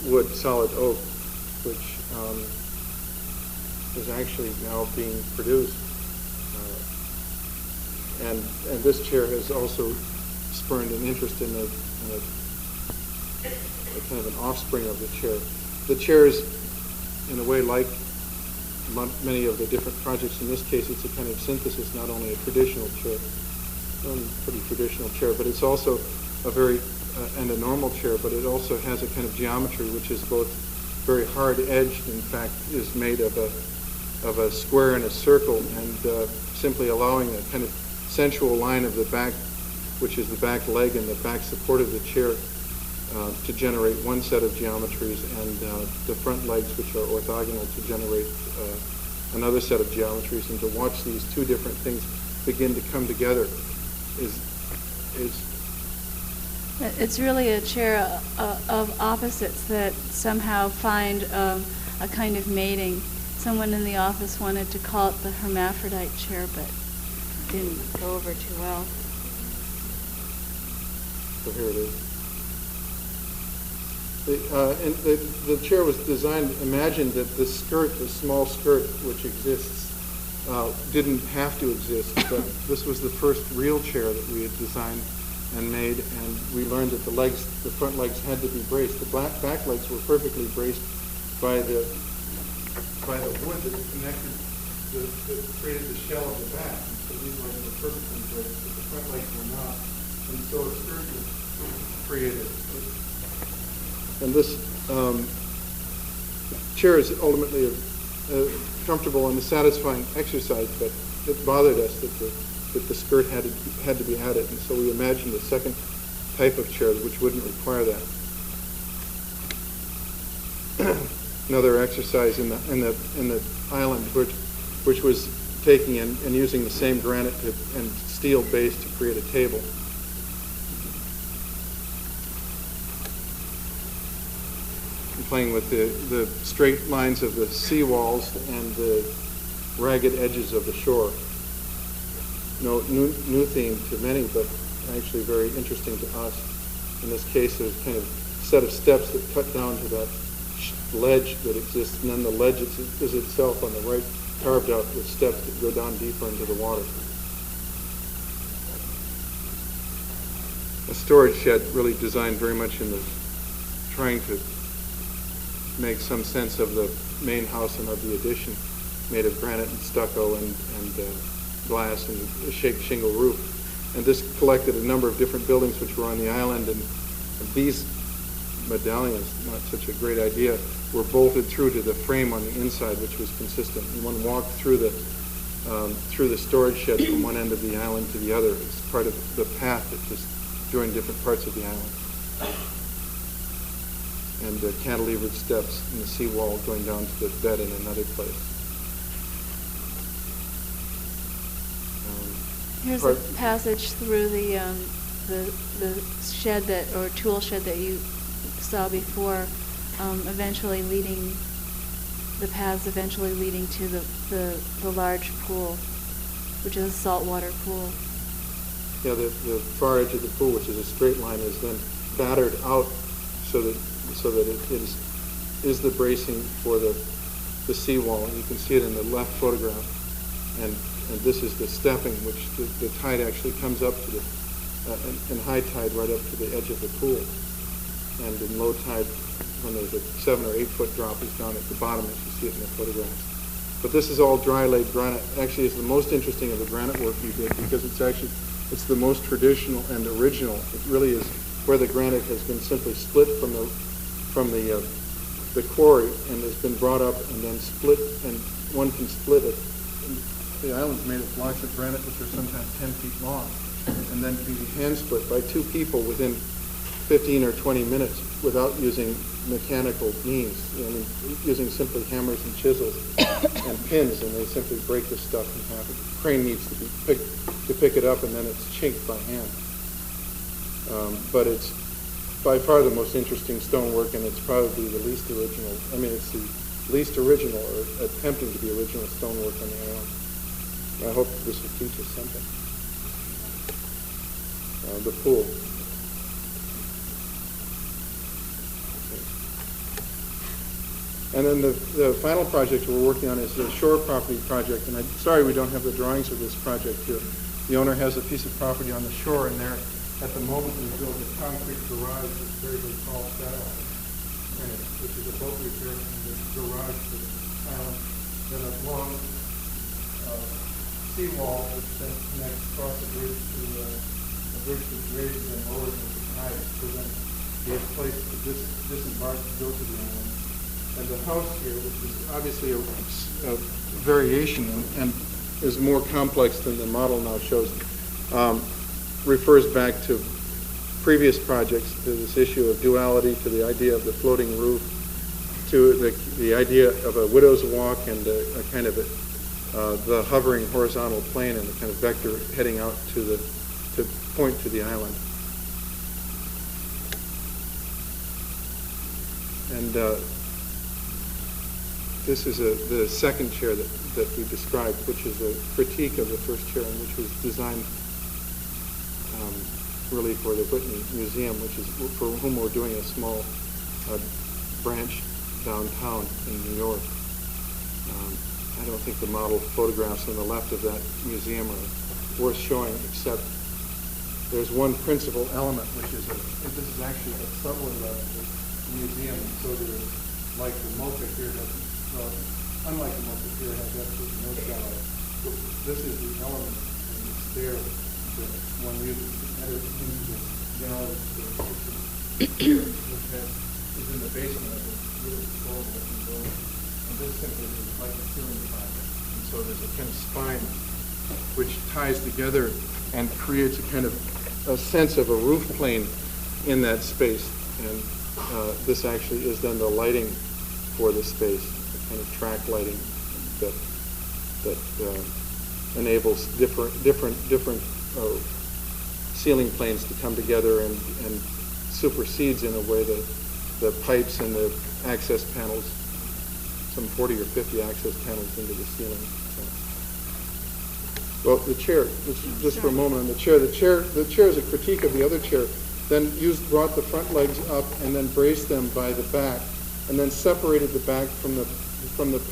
wood, solid oak, which is actually now being produced. And this chair has also spurned an interest in a kind of an offspring of the chair. The chair is, in a way, like many of the different projects. In this case, it's a kind of synthesis, not only a traditional chair, pretty traditional chair, but it's also a very, and a normal chair, but it also has a kind of geometry which is both very hard-edged, in fact, is made of a square and a circle, and simply allowing a kind of sensual line of the back, which is the back leg and the back support of the chair, to generate one set of geometries, and the front legs, which are orthogonal, to generate another set of geometries. And to watch these two different things begin to come together is It's really a chair of opposites that somehow find a kind of mating. Someone in the office wanted to call it the hermaphrodite chair, but it didn't go over too well. So here it is. And the chair was designed, imagined that the skirt, the small skirt which exists, didn't have to exist, but this was the first real chair that we had designed and made, and we learned that the front legs had to be braced. The back legs were perfectly braced by the wood that connected, that created the shell of the back. And so these legs were perfectly braced, but the front legs were not. And so a skirt was created. And this chair is ultimately a comfortable and a satisfying exercise, but it bothered us that the skirt had to be added, and so we imagined a second type of chair which wouldn't require that. Another exercise in the island, which was taking and using the same granite and steel base to create a table. And playing with the straight lines of the sea walls and the ragged edges of the shore. No new theme to many, but actually very interesting to us. In this case, there's kind of a set of steps that cut down to that ledge that exists, and then the ledge is itself on the right carved out with steps that go down deeper into the water. A storage shed really designed very much in the trying to make some sense of the main house and of the addition, made of granite and stucco and glass and a shaped shingle roof. And this collected a number of different buildings which were on the island, and these medallions, not such a great idea, were bolted through to the frame on the inside, which was consistent. And one walked through the storage shed from one end of the island to the other. It's part of the path that just joined different parts of the island. And cantilevered steps in the seawall going down to the bed in another place. Here's a passage through the shed tool shed that you saw before, eventually leading the paths eventually leading to the large pool, which is a saltwater pool. Yeah, the far edge of the pool, which is a straight line, is then battered out so that it is the bracing for the seawall, and you can see it in the left photograph. And this is the stepping, which the tide actually comes up to the in high tide right up to the edge of the pool, and in low tide, when there's a 7 or 8 foot drop, is down at the bottom, as you see it in the photographs. But this is all dry laid granite. Actually, it's the most interesting of the granite work you did, because it's the most traditional and original. It really is where the granite has been simply split from the quarry and has been brought up and then split, and one can split it. The island's made of blocks of granite which are sometimes 10 feet long, and then can be hand split by 2 people within 15 or 20 minutes without using mechanical means. I mean, using simply hammers and chisels and pins, and they simply break the stuff in half. The crane needs to be pick it up, and then it's chinked by hand. But it's by far the most interesting stonework, and it's probably the least original. I mean, it's the least original, or attempting to be original stonework on the island. I hope this will teach us something. The pool. And then the final project we're working on is the shore property project. And I'm sorry we don't have the drawings of this project here. The owner has a piece of property on the shore, and there, at the moment, we built a concrete garage with very, very tall skylight in it, which is a boat repair from the garage to the island. Then a long seawall which then connects across the bridge to a bridge that's raised and lowered with the tide to prevent the place to disembark to go to the island. And the house here, which is obviously a variation and is more complex than the model now shows, refers back to previous projects, to this issue of duality, to the idea of the floating roof, to the idea of a widow's walk and a kind of the hovering horizontal plane and the kind of vector heading out to point to the island. And this is the second chair that we described, which is a critique of the first chair, and which was designed really for the Whitney Museum, which is for whom we're doing a small branch downtown in New York. I don't think the model photographs on the left of that museum are worth showing, except there's one principal element, which is this is actually a subway level of the museum, so there's, like the mocha here, unlike the mocha here, has absolutely no shallow. This is the element in the stair that one uses to enter into the gallery space, which is in the basement of this really slow-looking building. And this simply is like a ceiling tile. And so there's a kind of spine which ties together and creates a kind of a sense of a roof plane in that space. And this actually is then the lighting for the space, the kind of track lighting that enables different ceiling planes to come together and supersedes in a way the pipes and the access panels, some 40 or 50 access panels into the ceiling. Well, the chair, just for a moment on the chair. The chair is a critique of the other chair. Then brought the front legs up and then braced them by the back, and then separated the back from the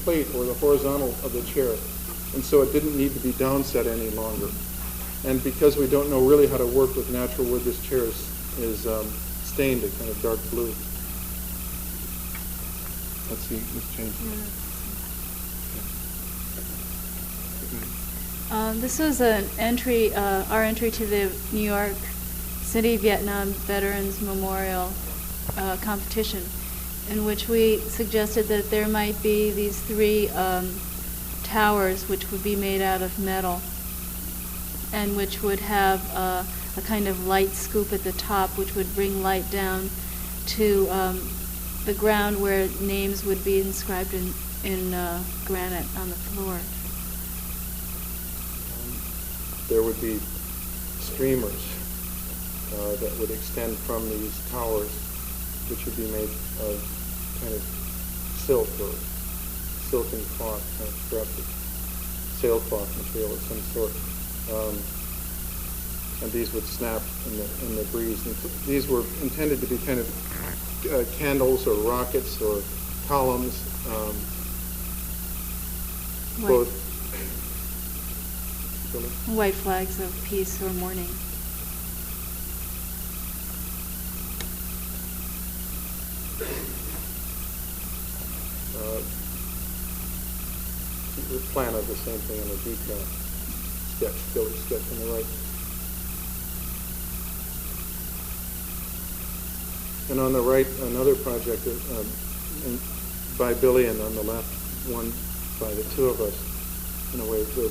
plate or the horizontal of the chair, and so it didn't need to be downset any longer. And because we don't know really how to work with natural wood, this chair is stained a kind of dark blue. Let's see, let's change it. This was an entry, our entry to the New York City Vietnam Veterans Memorial competition, in which we suggested that there might be these 3 towers which would be made out of metal and which would have a kind of light scoop at the top which would bring light down to the ground where names would be inscribed in granite on the floor. There would be streamers that would extend from these towers, which would be made of kind of silk or silken cloth, kind of perhaps a sailcloth material of some sort. And these would snap in the breeze. And these were intended to be kind of candles or rockets or columns, both. White flags of peace or mourning. The plan of the same thing in a detail sketch, Billy's sketch on the right. And on the right, another project by Billy, and on the left, one by the two of us. In a way, they're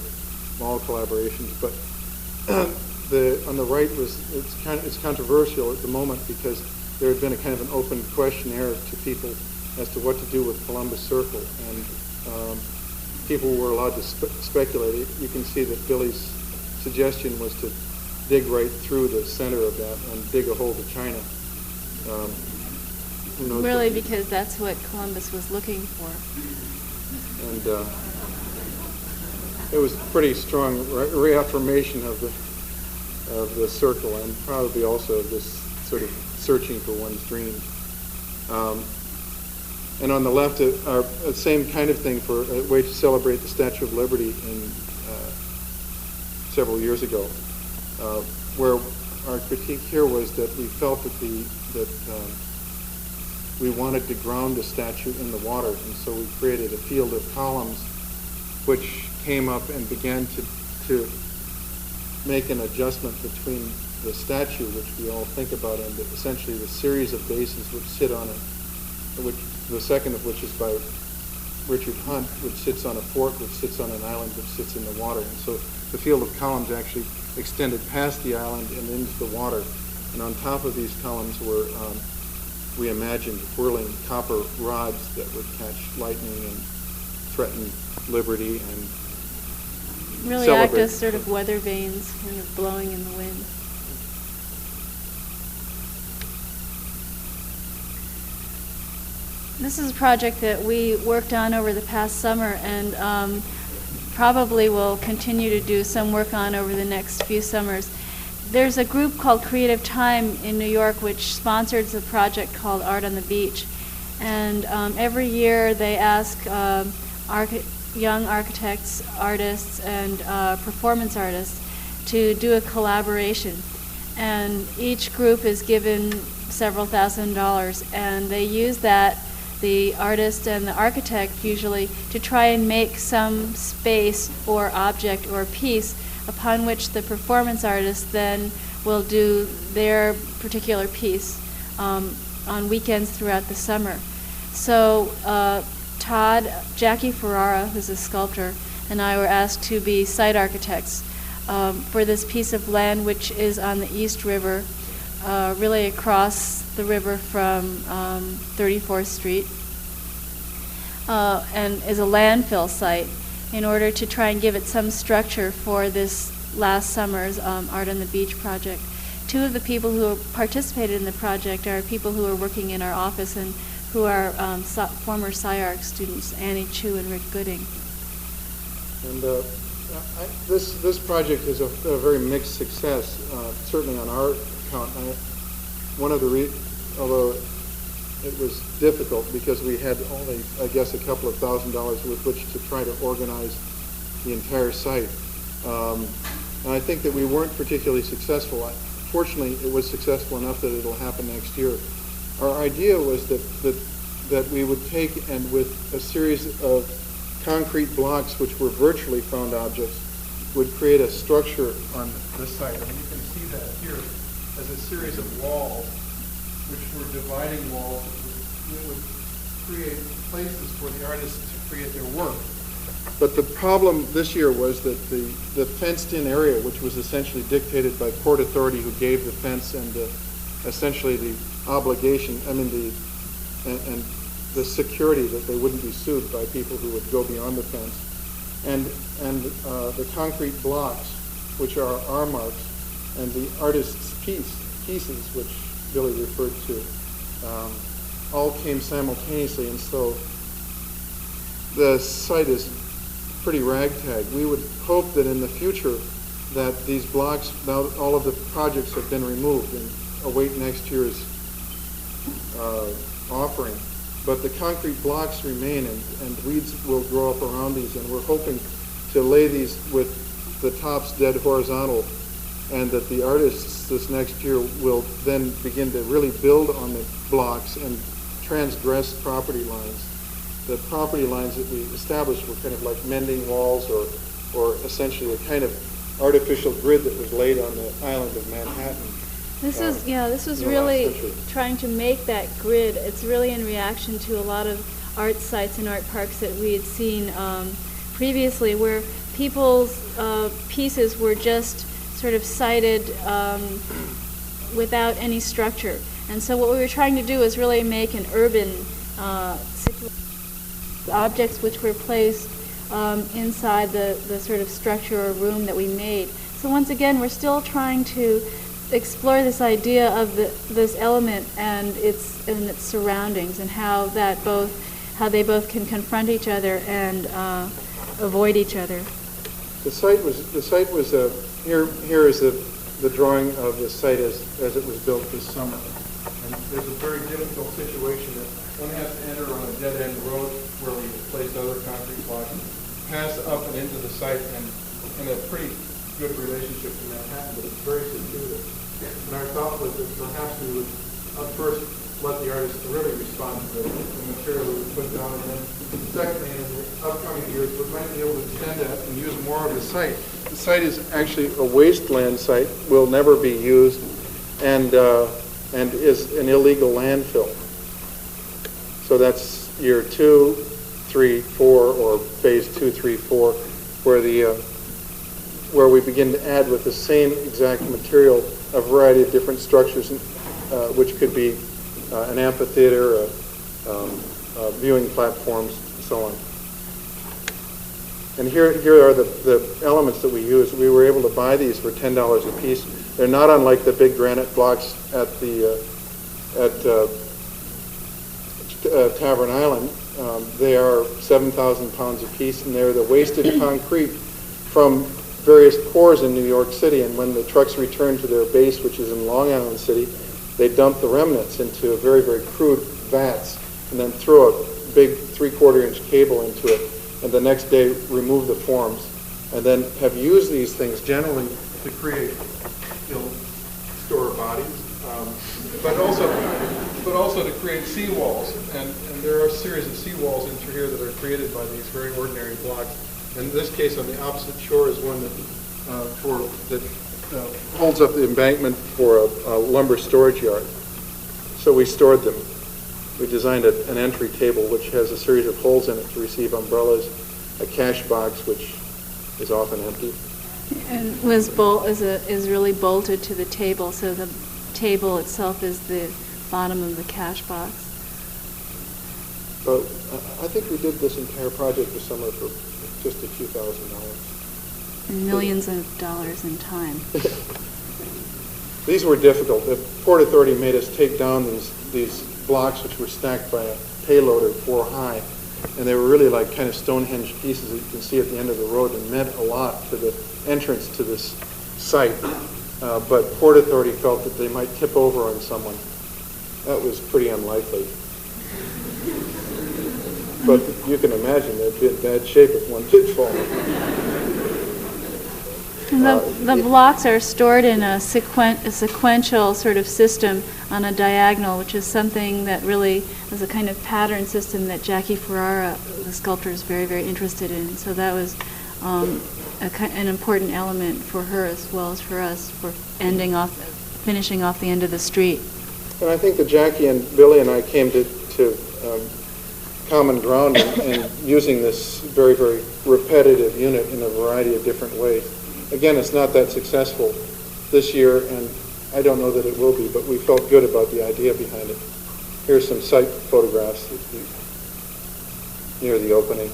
all collaborations. But on the right it's controversial at the moment because there had been a kind of an open questionnaire to people as to what to do with Columbus Circle, and people were allowed to speculate. You can see that Billy's suggestion was to dig right through the center of that and dig a hole to China. Really, because that's what Columbus was looking for. And it was pretty strong reaffirmation of the circle, and probably also this sort of searching for one's dreams. And on the left, the same kind of thing for a way to celebrate the Statue of Liberty several years ago, where our critique here was that we felt that we wanted to ground the statue in the water, and so we created a field of columns which came up and began to make an adjustment between the statue, which we all think about, and essentially the series of bases which sit on it, the second of which is by Richard Hunt, which sits on a fort, which sits on an island, which sits in the water. And so the field of columns actually extended past the island and into the water. And on top of these columns were, we imagined, whirling copper rods that would catch lightning and threaten liberty and really celebrate. Act as sort of weather vanes, kind of blowing in the wind. This is a project that we worked on over the past summer, and probably will continue to do some work on over the next few summers. There's a group called Creative Time in New York which sponsors a project called Art on the Beach. And every year they ask young architects, artists, and performance artists to do a collaboration. And each group is given several $1,000s, and they use that, the artist and the architect usually, to try and make some space or object or piece upon which the performance artist then will do their particular piece on weekends throughout the summer. So Jackie Ferrara, who's a sculptor, and I were asked to be site architects for this piece of land which is on the East River, really across the river from 34th Street, and is a landfill site, in order to try and give it some structure for this last summer's Art on the Beach project. Two of the people who participated in the project are people who are working in our office and who are former SCI-Arc students, Annie Chu and Rick Gooding. And this project is a very mixed success, certainly on our account. Although it was difficult because we had only, I guess, a couple of $1,000s with which to try to organize the entire site. And I think that we weren't particularly successful. Fortunately, it was successful enough that it'll happen next year. Our idea was that we would take, and with a series of concrete blocks, which were virtually found objects, would create a structure on this site. And you can see that here as a series of walls, which were dividing walls. It would create places for the artists to create their work. But the problem this year was that the fenced-in area, which was essentially dictated by Port Authority, who gave the fence and essentially the obligation, and the security that they wouldn't be sued by people who would go beyond the fence, and the concrete blocks, which are our marks, and the artist's pieces, which Billy referred to, all came simultaneously, and so the site is pretty ragtag. We would hope that in the future that these blocks, now all of the projects have been removed and await next year's offering. But the concrete blocks remain, and weeds will grow up around these, and we're hoping to lay these with the tops dead horizontal, and that the artists this next year will then begin to really build on the blocks and transgress property lines. The property lines that we established were kind of like mending walls, or essentially a kind of artificial grid that was laid on the island of Manhattan. This was really trying to make that grid. It's really in reaction to a lot of art sites and art parks that we had seen previously, where people's pieces were just sort of sited without any structure. And so what we were trying to do is really make an urban objects which were placed inside the sort of structure or room that we made. So once again, we're still trying to explore this idea of this element and its surroundings, and how they both can confront each other and avoid each other. The site was here is the drawing of the site as it was built this summer. And there's a very difficult situation that one has to enter on a dead-end road where we placed other concrete blocks, pass up and into the site, and in a pretty good relationship to Manhattan, but it's very secluded. And our thought was that perhaps we would first let the artists really respond to the material that we put down, and then secondly, in the upcoming years, we might be able to extend that and use more of the site. The site is actually a wasteland site, will never be used, and is an illegal landfill. So that's year 2, 3, 4, or phase 2, 3, 4, where we begin to add with the same exact material a variety of different structures, which could be an amphitheater, viewing platforms, and so on. And here are the elements that we use. We were able to buy these for $10 a piece. They're not unlike the big granite blocks at Tavern Island. They are 7,000 pounds a piece, and they're the wasted concrete from various pours in New York City. And when the trucks return to their base, which is in Long Island City, they dump the remnants into very, very crude vats, and then throw a big 3/4-inch cable into it, and the next day remove the forms, and then have used these things generally to create store bodies, but also to create seawalls. And there are a series of seawalls into here that are created by these very ordinary blocks. In this case, on the opposite shore is one that holds up the embankment for a lumber storage yard. So we stored them. We designed an entry table which has a series of holes in it to receive umbrellas, a cash box which is often empty. And is really bolted to the table, so the table itself is the bottom of the cash box. But I think we did this entire project this summer for just a few $1,000s. And millions of dollars in time. These were difficult. The Port Authority made us take down these blocks which were stacked by a payloader 4 high, and they were really like kind of Stonehenge pieces that you can see at the end of the road, and meant a lot to the entrance to this site. But Port Authority felt that they might tip over on someone. That was pretty unlikely. But you can imagine they'd be in bad shape if one did fall. The blocks are stored in a sequential sort of system on a diagonal, which is something that really is a kind of pattern system that Jackie Ferrara, the sculptor, is very, very interested in. So that was an important element for her as well as for us, for finishing off the end of the street. And I think that Jackie and Billie and I came to common ground in using this very, very repetitive unit in a variety of different ways. Again, it's not that successful this year, and I don't know that it will be, but we felt good about the idea behind it. Here's some site photographs near the opening.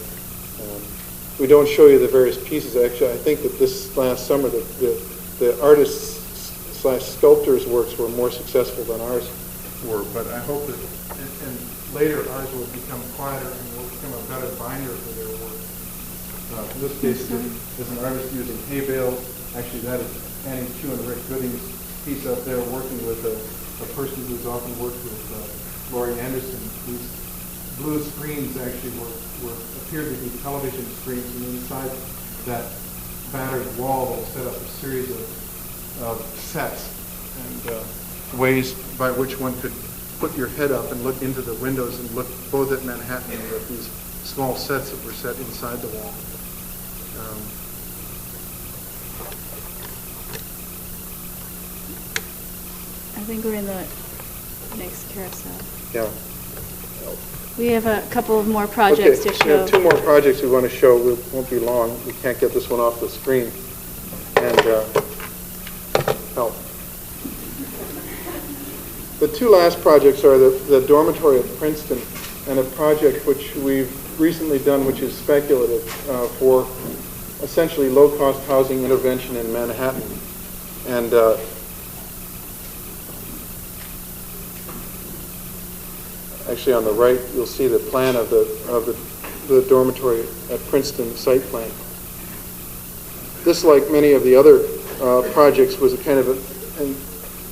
We don't show you the various pieces. Actually, I think that this last summer, the artists/sculptors' works were more successful than ours were, but I hope that, and later ours will become quieter and will become a better binder for their work. In this case, is an artist using hay bales. Actually, that is Annie Chu and Rick Gooding's piece up there, working with a person who's often worked with Laurie Anderson. These blue screens actually appeared to be television screens, and inside that battered wall will set up a series of sets and ways by which one could put your head up and look into the windows and look both at Manhattan and at these small sets that were set inside the wall. I think we're in the next carousel. Yeah. We have a couple of more projects to show. We have two more projects we want to show. We won't be long. We can't get this one off the screen. And help. The two last projects are the dormitory at Princeton and a project which we've recently done, which is speculative, for essentially low-cost housing intervention in Manhattan. And actually, on the right, you'll see the plan of the dormitory at Princeton site plan. This, like many of the other projects, was a kind of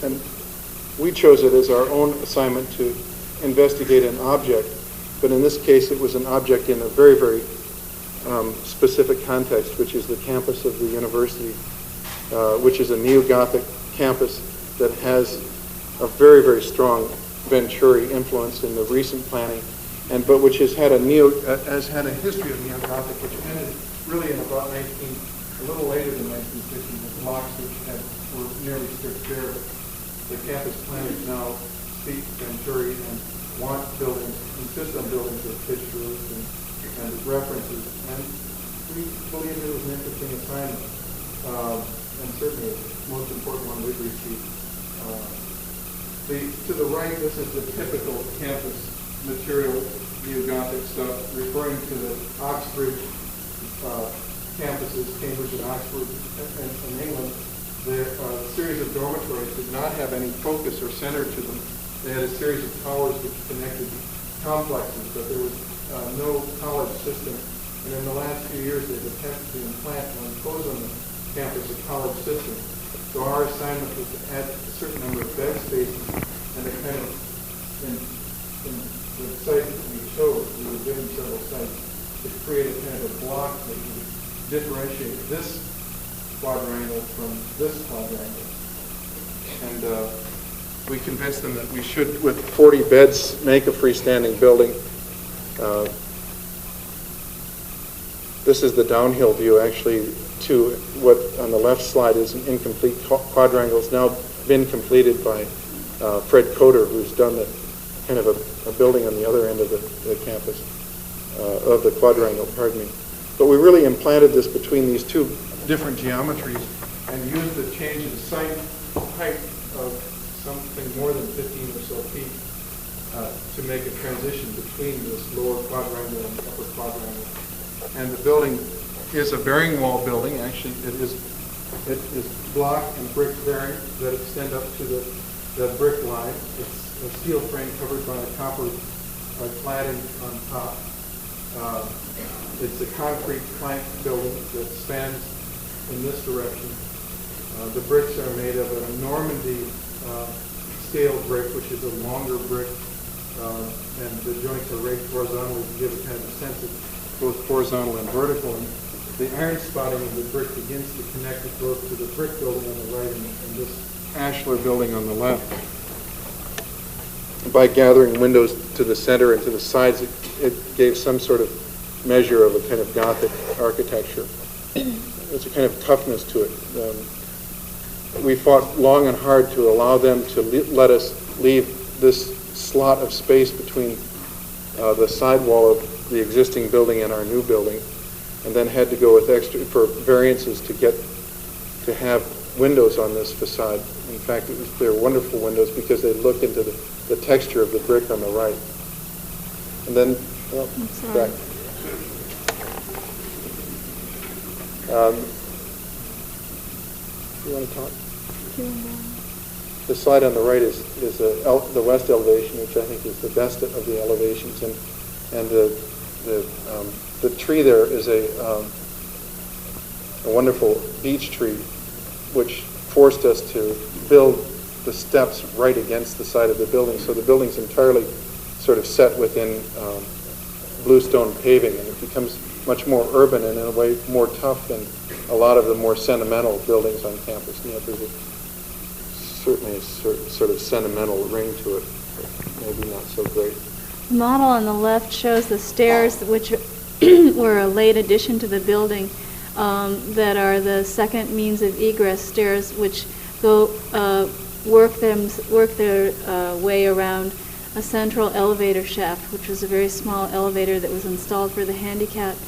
and we chose it as our own assignment to investigate an object, but in this case, it was an object in a very, very specific context, which is the campus of the university, which is a neo-Gothic campus that has a very, very strong Venturi influence in the recent planning, but which has had a history of neo-Gothic, which ended really in about a little later than 1960, with blocks which were nearly stripped bare. The campus planners now speak Venturi and want buildings, insist on buildings with pitched roofs and references. And we believe it was an interesting assignment, and certainly the most important one we've received. To the right, this is the typical campus material, neo-Gothic stuff, referring to the Oxford campuses, Cambridge and Oxford in England. Their series of dormitories did not have any focus or center to them. They had a series of towers which connected complexes, but there was no college system. And in the last few years, they've attempted to implant or impose on the campus a college system. So our assignment was to add a certain number of bed spaces and a kind of, in the site that we chose, we were given several sites, to create a kind of a block that would differentiate this quadrangle from this quadrangle. And we convinced them that we should, with 40 beds, make a freestanding building. This is the downhill view, actually, to what on the left slide is an incomplete quadrangle. It's now been completed by Fred Coder, who's done kind of a building on the other end of the campus, of the quadrangle, pardon me. But we really implanted this between these two different geometries and used the change in site height of something more than 15 or so feet to make a transition between this lower quadrangle and upper quadrangle. And the building is a bearing wall building. Actually, it is block and brick bearing that extend up to the brick line. It's a steel frame covered by a copper cladding on top. It's a concrete plank building that spans in this direction. The bricks are made of a Normandy scale brick, which is a longer brick, and the joints are raked horizontally to give a kind of a sense of both horizontal and vertical. And the iron spotting of the brick begins to connect it both to the brick building on the right and this ashlar building on the left. By gathering windows to the center and to the sides, it gave some sort of measure of a kind of Gothic architecture. There's a kind of toughness to it. We fought long and hard to allow them to let us leave this slot of space between the sidewall of the existing building and our new building, and then had to go with for variances to have windows on this facade. In fact, they're wonderful windows because they look into the texture of the brick on the right. And then, back. You want to talk? The slide on the right is the west elevation, which I think is the best of the elevations, and the tree there is a wonderful beech tree, which forced us to build the steps right against the side of the building, so the building's entirely sort of set within bluestone paving, and it becomes much more urban and in a way more tough than a lot of the more sentimental buildings on campus. You know, there's certainly a sort of sentimental ring to it, but maybe not so great. The model on the left shows the stairs, which were a late addition to the building, that are the second means of egress stairs, which go work their way around a central elevator shaft, which was a very small elevator that was installed for the handicapped.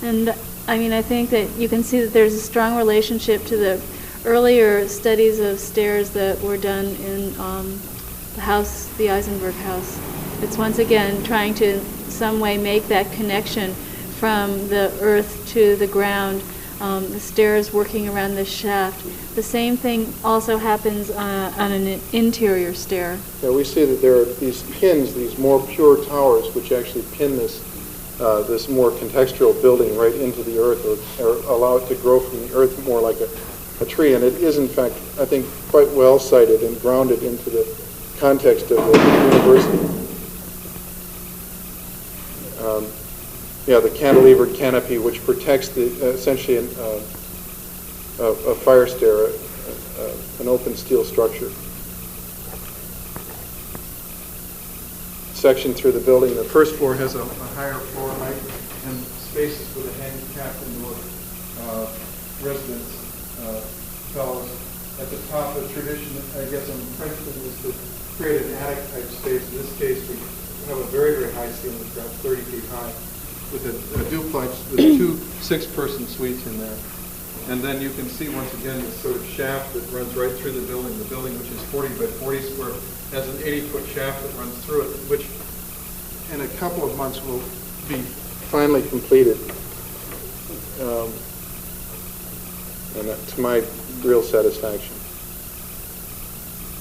And I mean, I think that you can see that there's a strong relationship to the earlier studies of stairs that were done in the house, the Eisenberg house. It's once again trying to in some way make that connection from the earth to the ground, the stairs working around the shaft. The same thing also happens on an interior stair. Yeah, we see that there are these pins, these more pure towers, which actually pin this this more contextual building right into the earth, or allow it to grow from the earth more like a tree. And it is, in fact, I think, quite well sited and grounded into the context of the university. Yeah, the cantilevered canopy, which protects the essentially a fire stair, an open steel structure. Section through the building. The first floor has a higher floor height and spaces for the handicapped indoor residents, fellows. At the top, the tradition, I guess, on Princeton is to create an attic-type space. In this case, we have a very, very high ceiling, it's about 30 feet high, with a duplex with two 6-person suites in there. And then you can see, once again, this sort of shaft that runs right through the building. The building, which is 40 by 40 square, has an 80-foot shaft that runs through it, which in a couple of months will be finally completed. And to my real satisfaction.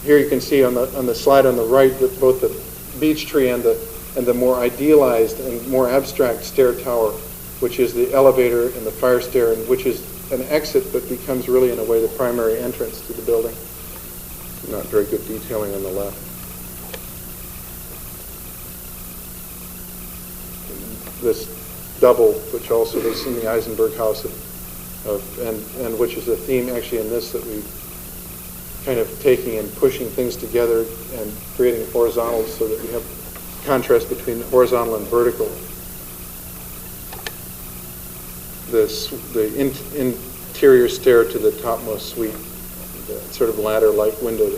Here you can see on the slide on the right that both the beech tree and the more idealized and more abstract stair tower, which is the elevator and the fire stair, and which is an exit that becomes really, in a way, the primary entrance to the building. Not very good detailing on the left. This double, which also is in the Eisenberg house, and which is a theme actually in this, that we kind of taking and pushing things together and creating horizontals so that we have contrast between horizontal and vertical. The interior stair to the topmost suite, the sort of ladder-like window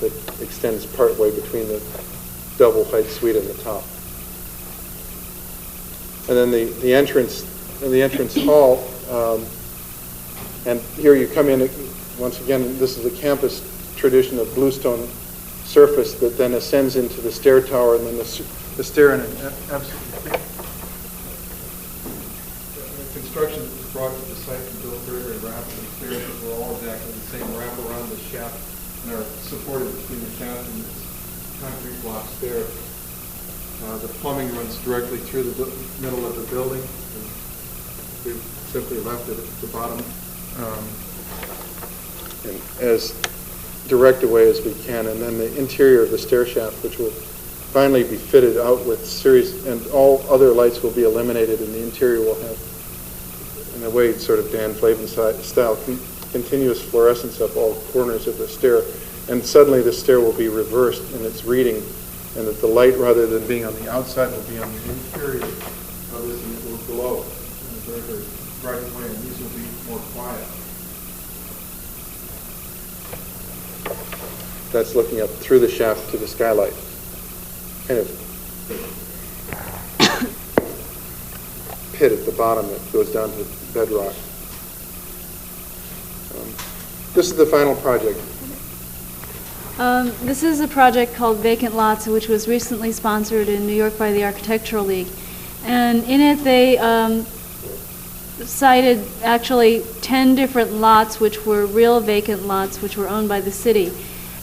that extends partway between the double height suite and the top. And then the entrance hall, and here you come in, once again, this is the campus tradition of bluestone surface that then ascends into the stair tower, and then the stair in an absolutely construction that was brought to the site and built very, very rapidly. Stairs that were all exactly the same, wrap around the shaft and are supported between the shaft and this concrete block stair. The plumbing runs directly through the middle of the building. We've simply left it at the bottom and as direct a way as we can. And then the interior of the stair shaft, which will finally be fitted out with series, and all other lights will be eliminated, and the interior will have, in a way, sort of Dan Flavin style, continuous fluorescence up all corners of the stair. And suddenly the stair will be reversed in its reading, and that the light, rather than being on the outside, will be on the interior of this, and it will glow in a very, very bright way, and these will be more quiet. That's looking up through the shaft to the skylight. Kind of pit at the bottom that goes down to bedrock. This is the final project. This is a project called Vacant Lots, which was recently sponsored in New York by the Architectural League. And in it they cited actually 10 different lots which were real vacant lots which were owned by the city.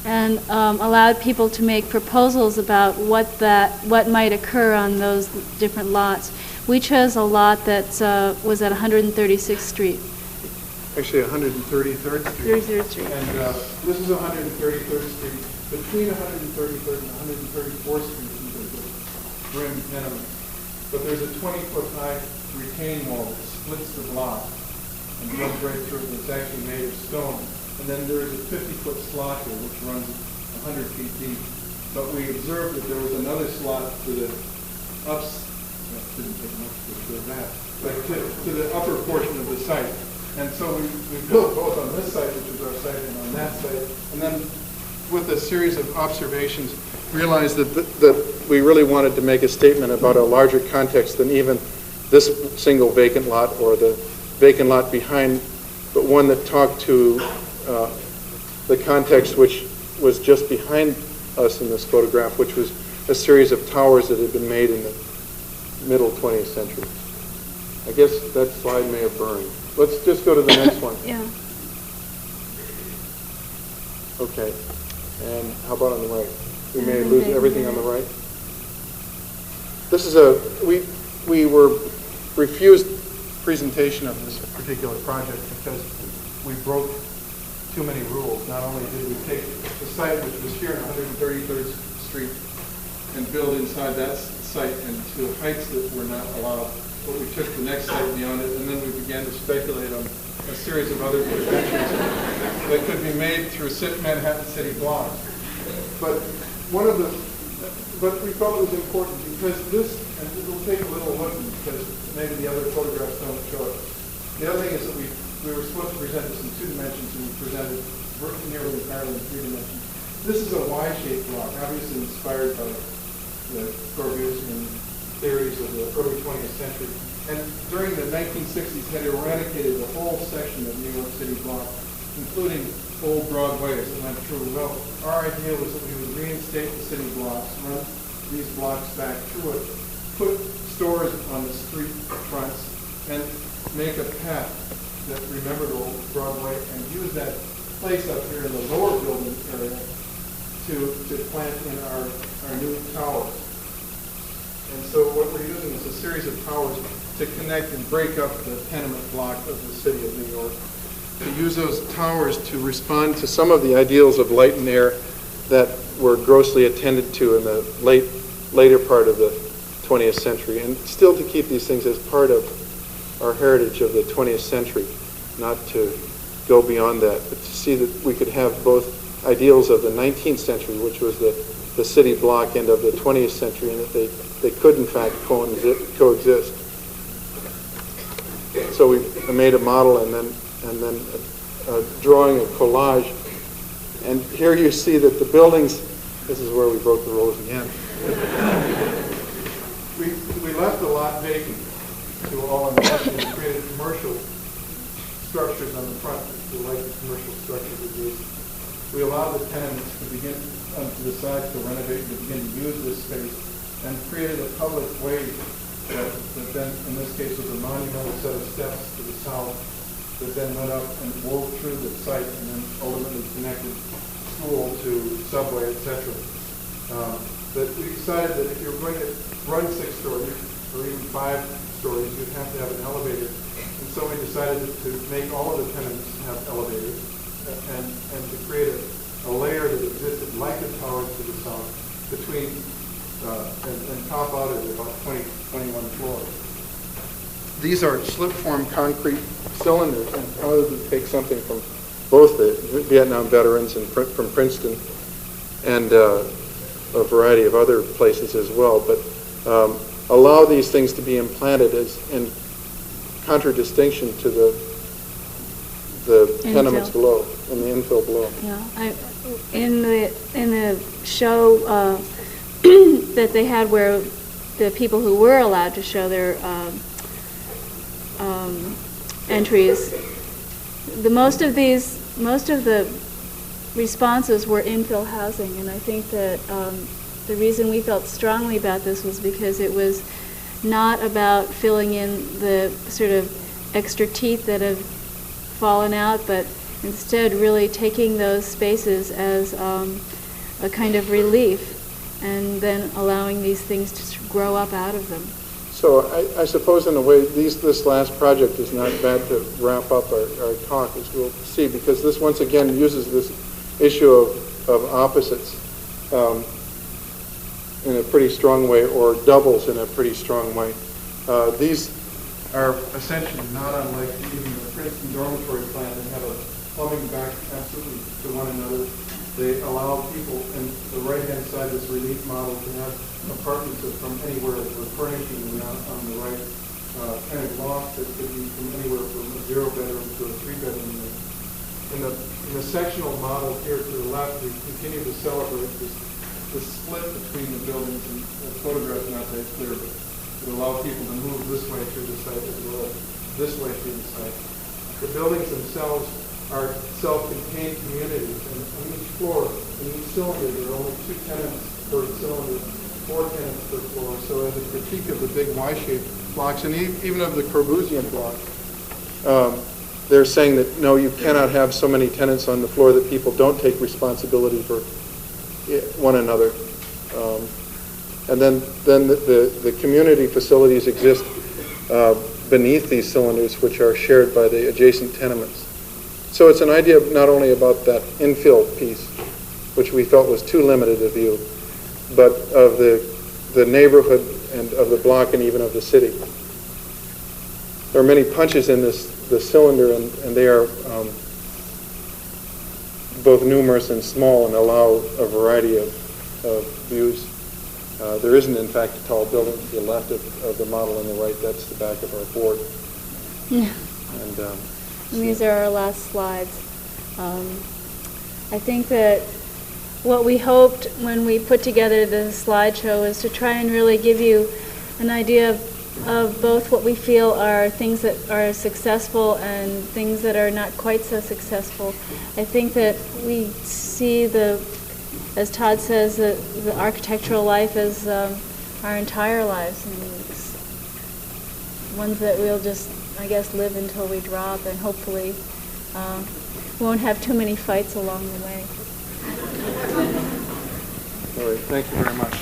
and allowed people to make proposals about what might occur on those different lots. We chose a lot that was at 136th Street. Actually, 133rd Street. 33rd Street. And this is 133rd Street. Between 133rd and 134th Street, there's a rim tenement. But there's a 20-foot high retaining wall that splits the block and runs right through it, and it's actually made of stone. And then there's a 50-foot slot here, which runs 100 feet deep. But we observed that there was another slot to the didn't take much to observe that, but to the upper portion of the site. And so we built both on this site, which is our site, and on that site. And then with a series of observations, realized that we really wanted to make a statement about a larger context than even this single vacant lot or the vacant lot behind, but one that talked to the context which was just behind us in this photograph, which was a series of towers that had been made in the middle 20th century. I guess that slide may have burned. Let's just go to the next one. Yeah. Okay. And how about on the right? We may lose everything on the right. This is we were refused presentation of this particular project because we broke too many rules. Not only did we take the site, which was here on 133rd Street, and build inside that site and to heights that were not allowed, but we took the next site beyond it, and then we began to speculate on a series of other interventions that could be made through Manhattan City blocks. But we felt it was important because this, and we'll take a little look because maybe the other photographs don't show it. The other thing is that we were supposed to present this in 2 dimensions, and we presented nearly entirely in 3 dimensions. This is a Y-shaped block, obviously inspired by the Corbusian theories of the early 20th century. And during the 1960s, had eradicated the whole section of New York City block, including old Broadway as it went through. Well, our idea was that we would reinstate the city blocks, run these blocks back through it, put stores on the street fronts, and make a path that remembered old Broadway, and use that place up here in the lower building area to plant in our new towers. And so what we're using is a series of towers to connect and break up the tenement block of the city of New York. To use those towers to respond to some of the ideals of light and air that were grossly attended to in the later part of the 20th century, and still to keep these things as part of our heritage of the 20th century, not to go beyond that, but to see that we could have both ideals of the 19th century, which was the city block, and of the 20th century, and that they could in fact coexist. So we made a model and then a drawing, a collage, and here you see that the buildings. This is where we broke the rules again. we left a lot vacant to all investment and created commercial structures on the front, if you like the commercial structures we used. We allowed the tenants to begin to decide to renovate and to begin to use this space, and created a public way that then, in this case, was a monumental set of steps to the south that then went up and wove through the site and then ultimately connected school to subway, etc. But we decided that if you're going to run 6 stories or even 5 stories, you'd have to have an elevator. And so we decided to make all of the tenements have elevators and to create a layer that existed like the towers to the south between and top out at about 21 floors. These are slip-form concrete cylinders, and I wanted to take something from both the Vietnam veterans and from Princeton and a variety of other places as well, but allow these things to be implanted as in contradistinction to the tenements below and the infill below. Yeah, in the show that they had where the people who were allowed to show their entries, most of the responses were infill housing, and I think that the reason we felt strongly about this was because it was not about filling in the sort of extra teeth that have fallen out, but instead really taking those spaces as a kind of relief and then allowing these things to grow up out of them. So I suppose in a way this last project is not bad to wrap up our talk, as we'll see, because this once again uses this issue of opposites in a pretty strong way, or doubles in a pretty strong way. These are essentially not unlike even the Princeton dormitory plan. They have a plumbing back absolutely to one another. They allow people, and the right-hand side of this relief model, to have apartments from anywhere. We're furnishing them on the right, kind of loft that could be from anywhere from a 0-bedroom to a 3-bedroom unit. In the sectional model here to the left, we continue to celebrate this split between the buildings, and the photograph not that clear, but it allows people to move this way through the site as well as this way through the site. The buildings themselves are self-contained communities, and on each floor, in each cylinder, there are only 2 tenants per cylinder, 4 tenants per floor. So as a critique of the big Y-shaped blocks, and even of the Corbusian blocks, they're saying that, no, you cannot have so many tenants on the floor that people don't take responsibility for one another. And then the community facilities exist beneath these cylinders, which are shared by the adjacent tenements. So it's an idea not only about that infill piece, which we felt was too limited a view, but of the neighborhood and of the block and even of the city. There are many punches in the cylinder, and they are both numerous and small and allow a variety of views. There isn't, in fact, a tall building to the left of the model on the right. That's the back of our board. Yeah. And these are our last slides. I think that what we hoped when we put together the slideshow is to try and really give you an idea of both what we feel are things that are successful and things that are not quite so successful. I think that we see as Todd says, the architectural life as our entire lives, and it's ones that we'll just, I guess, live until we drop, and hopefully won't have too many fights along the way. all right, thank you very much.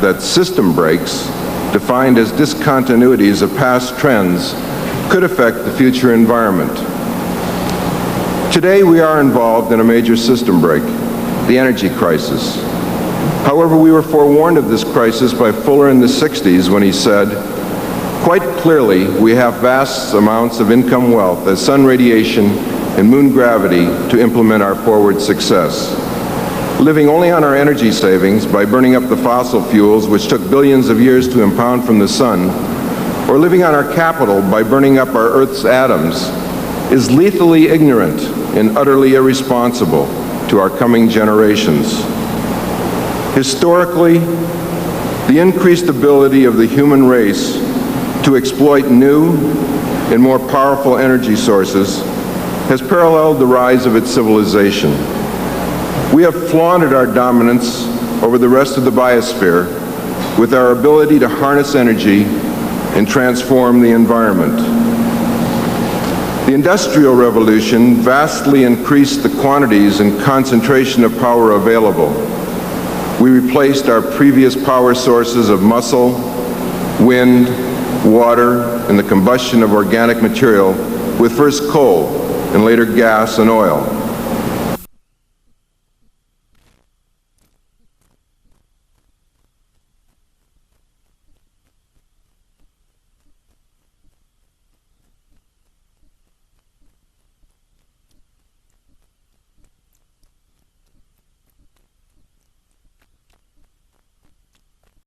That system breaks, defined as discontinuities of past trends, could affect the future environment. Today we are involved in a major system break, the energy crisis. However, we were forewarned of this crisis by Fuller in the 60s when he said, "Quite clearly, we have vast amounts of income wealth as sun radiation and moon gravity to implement our forward success. Living only on our energy savings by burning up the fossil fuels which took billions of years to impound from the sun, or living on our capital by burning up our Earth's atoms, is lethally ignorant and utterly irresponsible to our coming generations. Historically, the increased ability of the human race to exploit new and more powerful energy sources has paralleled the rise of its civilization. We have flaunted our dominance over the rest of the biosphere with our ability to harness energy and transform the environment. The Industrial Revolution vastly increased the quantities and concentration of power available. We replaced our previous power sources of muscle, wind, water, and the combustion of organic material with first coal and later gas and oil.